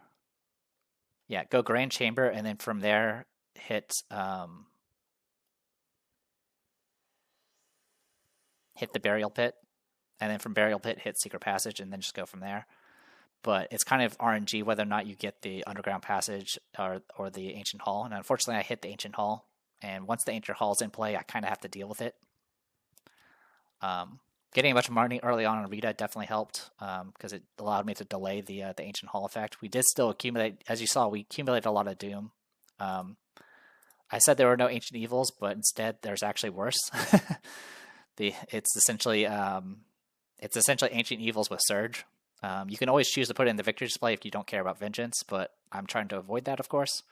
Yeah, go Grand Chamber, and then from there hit the Burial Pit, and then from Burial Pit hit Secret Passage, and then just go from there. But it's kind of RNG whether or not you get the Underground Passage or the Ancient Hall. And unfortunately, I hit the Ancient Hall. And once the Ancient Hall is in play, I kind of have to deal with it. Getting a bunch of money early on Rita definitely helped, because it allowed me to delay the Ancient Hall effect. We did still accumulate, as you saw, we accumulated a lot of Doom. I said there were no Ancient Evils, but instead there's actually worse. It's essentially Ancient Evils with Surge. You can always choose to put it in the victory display if you don't care about Vengeance, but I'm trying to avoid that, of course.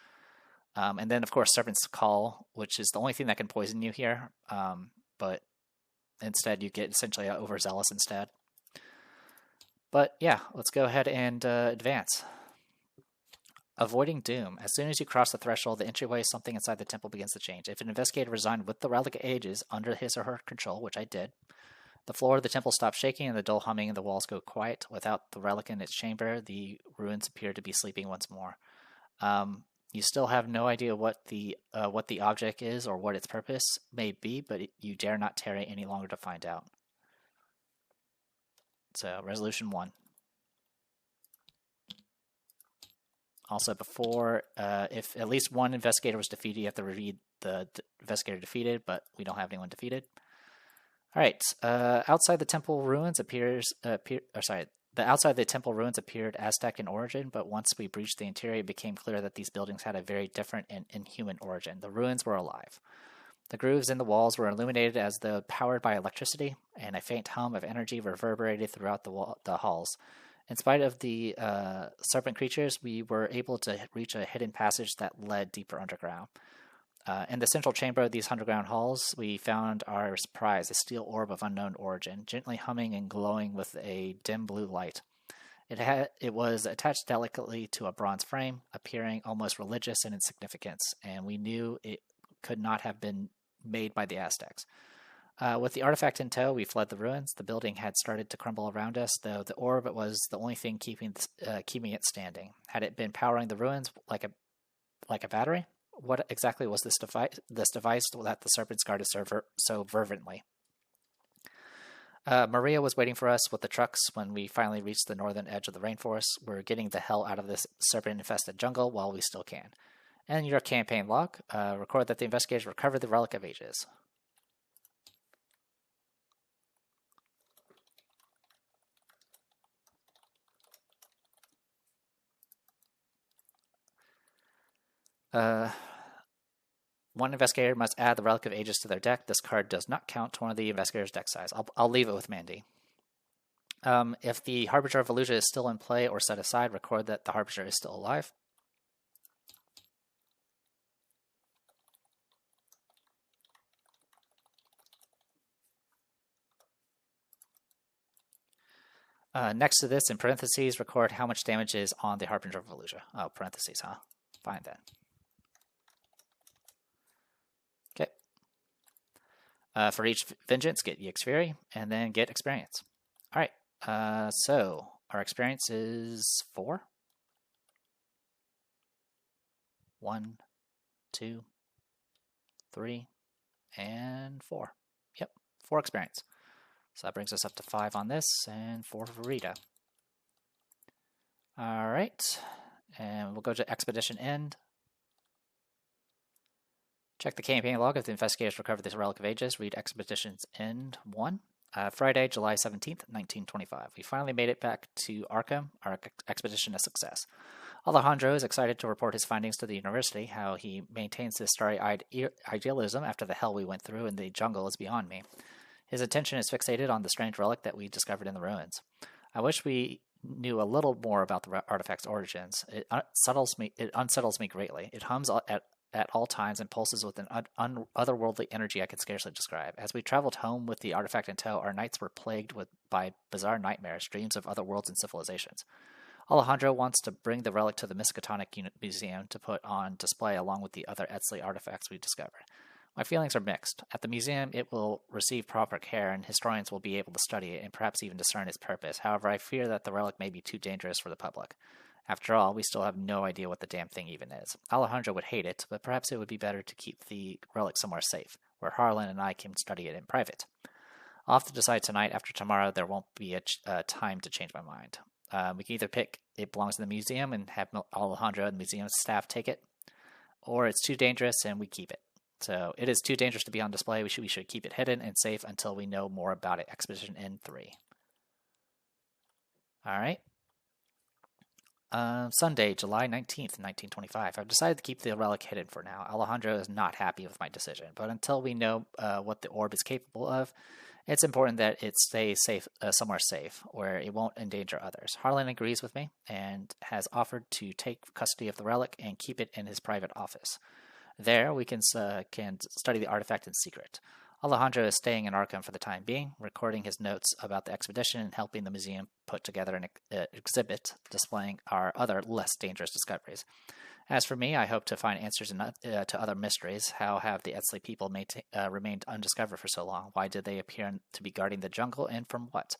And then, of course, Serpent's Call, which is the only thing that can poison you here. But instead, you get essentially Overzealous instead. But yeah, let's go ahead and advance. Avoiding Doom. As soon as you cross the threshold, the entryway, something inside the temple begins to change. If an investigator resigned with the Relic of Ages under his or her control, which I did, the floor of the temple stops shaking and the dull humming and the walls go quiet. Without the relic in its chamber, the ruins appear to be sleeping once more. You still have no idea what the object is or what its purpose may be, but you dare not tarry any longer to find out. So, Resolution 1. Also, before, if at least one investigator was defeated, you have to read the investigator defeated, but we don't have anyone defeated. All right. Outside the temple ruins the outside the temple ruins appeared Aztec in origin, but once we breached the interior, it became clear that these buildings had a very different and inhuman origin. The ruins were alive. The grooves in the walls were illuminated as though powered by electricity, and a faint hum of energy reverberated throughout the halls. In spite of the serpent creatures, we were able to reach a hidden passage that led deeper underground. In the central chamber of these underground halls, we found our prize, a steel orb of unknown origin, gently humming and glowing with a dim blue light. It was attached delicately to a bronze frame, appearing almost religious in its significance, and we knew it could not have been made by the Aztecs. With the artifact in tow, we fled the ruins. The building had started to crumble around us, though the orb was the only thing keeping it standing. Had it been powering the ruins like a battery? What exactly was this device that the serpents guarded so fervently? Maria was waiting for us with the trucks when we finally reached the northern edge of the rainforest. We're getting the hell out of this serpent-infested jungle while we still can. And your campaign log, record that the investigators recovered the Relic of Ages. One investigator must add the Relic of Ages to their deck. This card does not count to one of the investigator's deck size. I'll leave it with Mandy. If the Harbinger of Illusia is still in play or set aside, record that the Harbinger is still alive. Next to this, in parentheses, record how much damage is on the Harbinger of Illusia. Oh, parentheses, huh? Fine then. Okay. For each vengeance, get EX Fury, and then get experience. All right. So our experience is 4. 1, 2, 3, and 4. Yep, 4 experience. So that brings us up to 5 on this, and 4 for Rita. All right, and we'll go to Expedition End. Check the campaign log if the investigators recover this Relic of Ages. Read Expedition's End 1. Friday, July 17th, 1925. We finally made it back to Arkham. Our expedition a success. Alejandro is excited to report his findings to the university. How he maintains this starry-eyed idealism after the hell we went through in the jungle is beyond me. His attention is fixated on the strange relic that we discovered in the ruins. I wish we knew a little more about the artifact's origins. It unsettles me greatly. It hums at all times and pulses with an otherworldly energy I could scarcely describe. As we traveled home with the artifact in tow, our nights were plagued by bizarre nightmares, dreams of other worlds and civilizations. Alejandro wants to bring the relic to the Miskatonic Museum to put on display along with the other Etzli artifacts we discovered. My feelings are mixed. At the museum, it will receive proper care, and historians will be able to study it and perhaps even discern its purpose. However, I fear that the relic may be too dangerous for the public. After all, we still have no idea what the damn thing even is. Alejandro would hate it, but perhaps it would be better to keep the relic somewhere safe, where Harlan and I can study it in private. I'll have to decide tonight. After tomorrow, there won't be a time to change my mind. We can either pick it belongs to the museum and have Alejandro and the museum staff take it, or it's too dangerous and we keep it. So it is too dangerous to be on display. We should keep it hidden and safe until we know more about it. Expedition End 3. All right. Sunday, July 19th, 1925. I've decided to keep the relic hidden for now. Alejandro is not happy with my decision, but until we know what the orb is capable of, it's important that it stays safe, somewhere safe, where it won't endanger others. Harlan agrees with me and has offered to take custody of the relic and keep it in his private office. There, we can study the artifact in secret. Alejandro is staying in Arkham for the time being, recording his notes about the expedition and helping the museum put together an exhibit displaying our other, less dangerous discoveries. As for me, I hope to find answers to other mysteries. How have the Etzli people remained undiscovered for so long? Why did they appear to be guarding the jungle, and from what?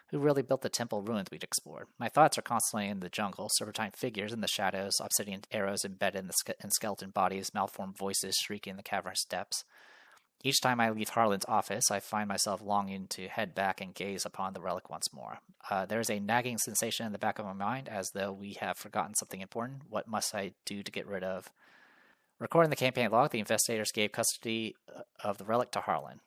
Who really built the temple ruins we'd explored? My thoughts are constantly in the jungle, serpentine figures in the shadows, obsidian arrows embedded in skeleton bodies, malformed voices shrieking in the cavernous depths. Each time I leave Harlan's office, I find myself longing to head back and gaze upon the relic once more. There is a nagging sensation in the back of my mind, as though we have forgotten something important. What must I do to get rid of? Recording the campaign log, the investigators gave custody of the relic to Harlan.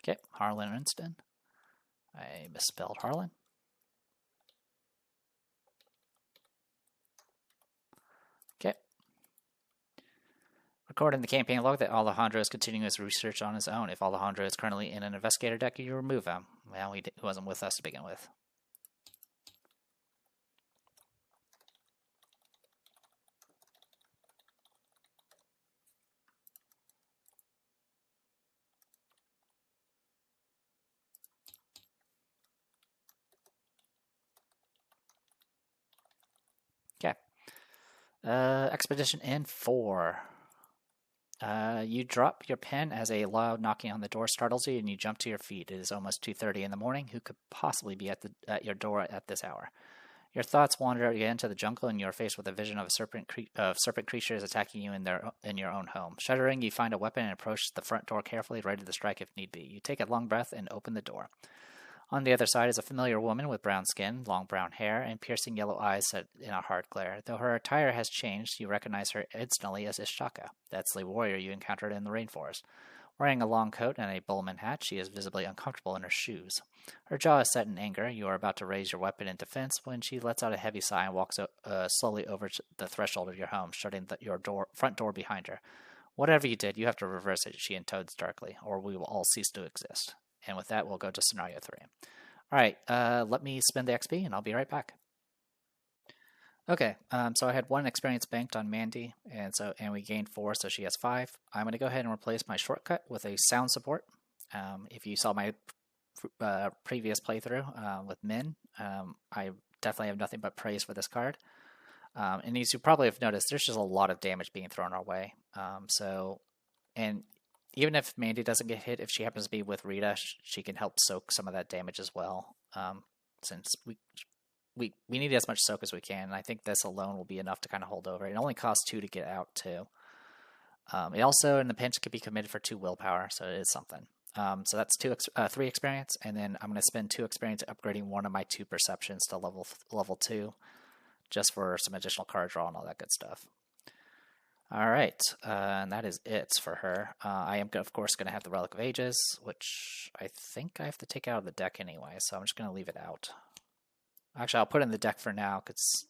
Okay, Harlan Winston. I misspelled Harlan. Okay. Recording the campaign log that Alejandro is continuing his research on his own. If Alejandro is currently in an investigator deck, you remove him. Well, he wasn't with us to begin with. Okay. Expedition End 4. You drop your pen as a loud knocking on the door startles you, and you jump to your feet. It is almost 2:30 in the morning. Who could possibly be at your door at this hour? Your thoughts wander again to the jungle, and you are faced with a vision of serpent creatures attacking you in your own home. Shuddering, you find a weapon and approach the front door carefully, ready to strike if need be. You take a long breath and open the door. On the other side is a familiar woman with brown skin, long brown hair, and piercing yellow eyes set in a hard glare. Though her attire has changed, you recognize her instantly as Ishaka, the Etzli warrior you encountered in the rainforest. Wearing a long coat and a bowman hat, she is visibly uncomfortable in her shoes. Her jaw is set in anger. You are about to raise your weapon in defense when she lets out a heavy sigh and walks slowly over to the threshold of your home, shutting your front door behind her. Whatever you did, you have to reverse it, she intones darkly, or we will all cease to exist. And with that, we'll go to scenario 3. All right, let me spend the XP, and I'll be right back. Okay, so I had 1 experience banked on Mandy, and we gained 4, so she has 5. I'm going to go ahead and replace my shortcut with a sound support. If you saw my previous playthrough with Min, I definitely have nothing but praise for this card. And as you probably have noticed, there's just a lot of damage being thrown our way. And even if Mandy doesn't get hit, if she happens to be with Rita, she can help soak some of that damage as well. Since we need as much soak as we can, and I think this alone will be enough to kind of hold over. It only costs 2 to get out too. It also, in the pinch, could be committed for 2 willpower, so it is something. So that's 3 experience, and then I'm going to spend 2 experience upgrading one of my 2 perceptions to level 2, just for some additional card draw and all that good stuff. All right, and that is it for her. I am, of course, going to have the Relic of Ages, which I think I have to take out of the deck anyway, so I'm just going to leave it out. Actually, I'll put it in the deck for now, because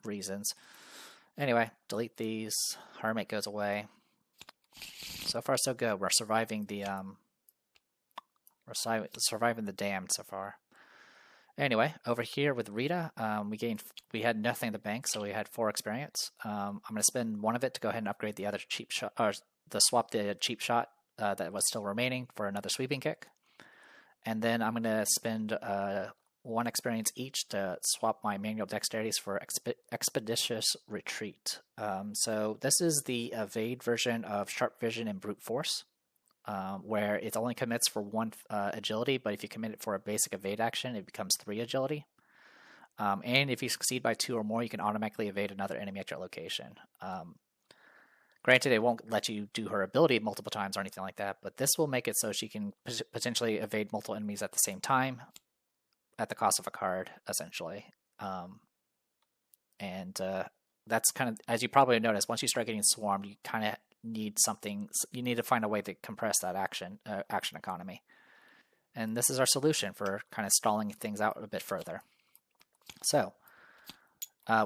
reasons. Anyway, delete these. Hermit goes away. So far, so good. We're surviving the damned so far. Anyway, over here with Rita, we had nothing in the bank, so we had 4 experience. I'm going to spend 1 of it to go ahead and upgrade the other cheap shot, or swap the cheap shot that was still remaining for another sweeping kick. And then I'm going to spend 1 experience each to swap my manual dexterities for expeditious retreat. So this is the evade version of sharp vision and brute force, where it only commits for 1 agility, but if you commit it for a basic evade action, it becomes 3 agility. And if you succeed by 2 or more, you can automatically evade another enemy at your location. Granted, it won't let you do her ability multiple times or anything like that, but this will make it so she can potentially evade multiple enemies at the same time, at the cost of a card, essentially. That's kind of, as you probably noticed, once you start getting swarmed, you kind of need something. You need to find a way to compress that action economy. And this is our solution for kind of stalling things out a bit further. So,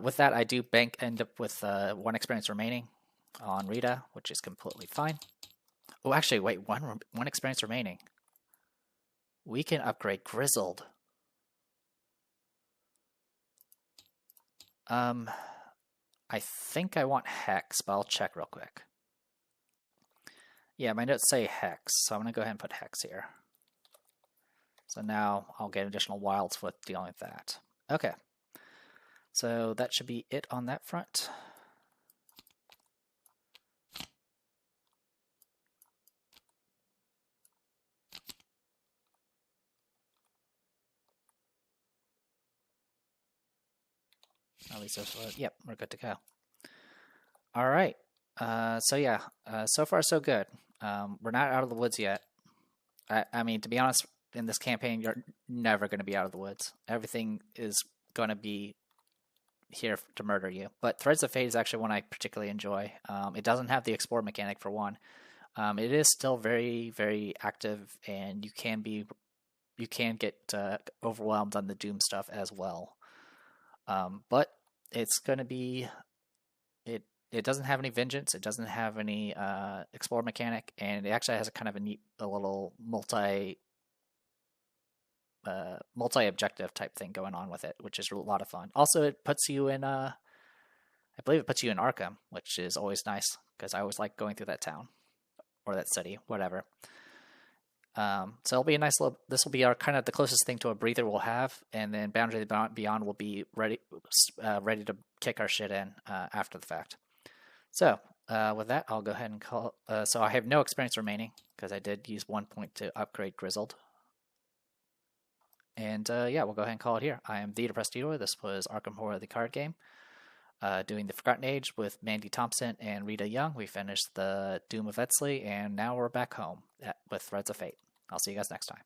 with that, I do end up with 1 experience remaining on Rita, which is completely fine. Oh, actually, wait, one experience remaining. We can upgrade Grizzled. I think I want Hex, but I'll check real quick. Yeah, my notes say Hex, so I'm going to go ahead and put Hex here. So now I'll get additional wilds with dealing with that. Okay, so that should be it on that front. At least yep, we're good to go. All right. So yeah, so far so good. We're not out of the woods yet. I mean, to be honest, in this campaign, you're never going to be out of the woods. Everything is going to be here to murder you. But Threads of Fate is actually one I particularly enjoy. It doesn't have the explore mechanic for one. It is still very, very active, and you can get overwhelmed on the Doom stuff as well. But it's going to be, it doesn't have any vengeance, it doesn't have any explore mechanic, and it actually has a kind of a little multi-objective type thing going on with it, which is a lot of fun. Also, it puts you in, I believe it puts you in Arkham, which is always nice, because I always like going through that town, or that city, whatever. So it'll be a nice little, this will be our kind of the closest thing to a breather we'll have, and then Boundary Beyond will be ready to kick our shit in after the fact. So with that, I'll go ahead and call. So I have no experience remaining because I did use 1 point to upgrade Grizzled. And yeah, we'll go ahead and call it here. I am the Depressed Dealer. This was Arkham Horror, the card game. Doing the Forgotten Age with Mandy Thompson and Rita Young. We finished the Doom of Etzli, and now we're back home with Threads of Fate. I'll see you guys next time.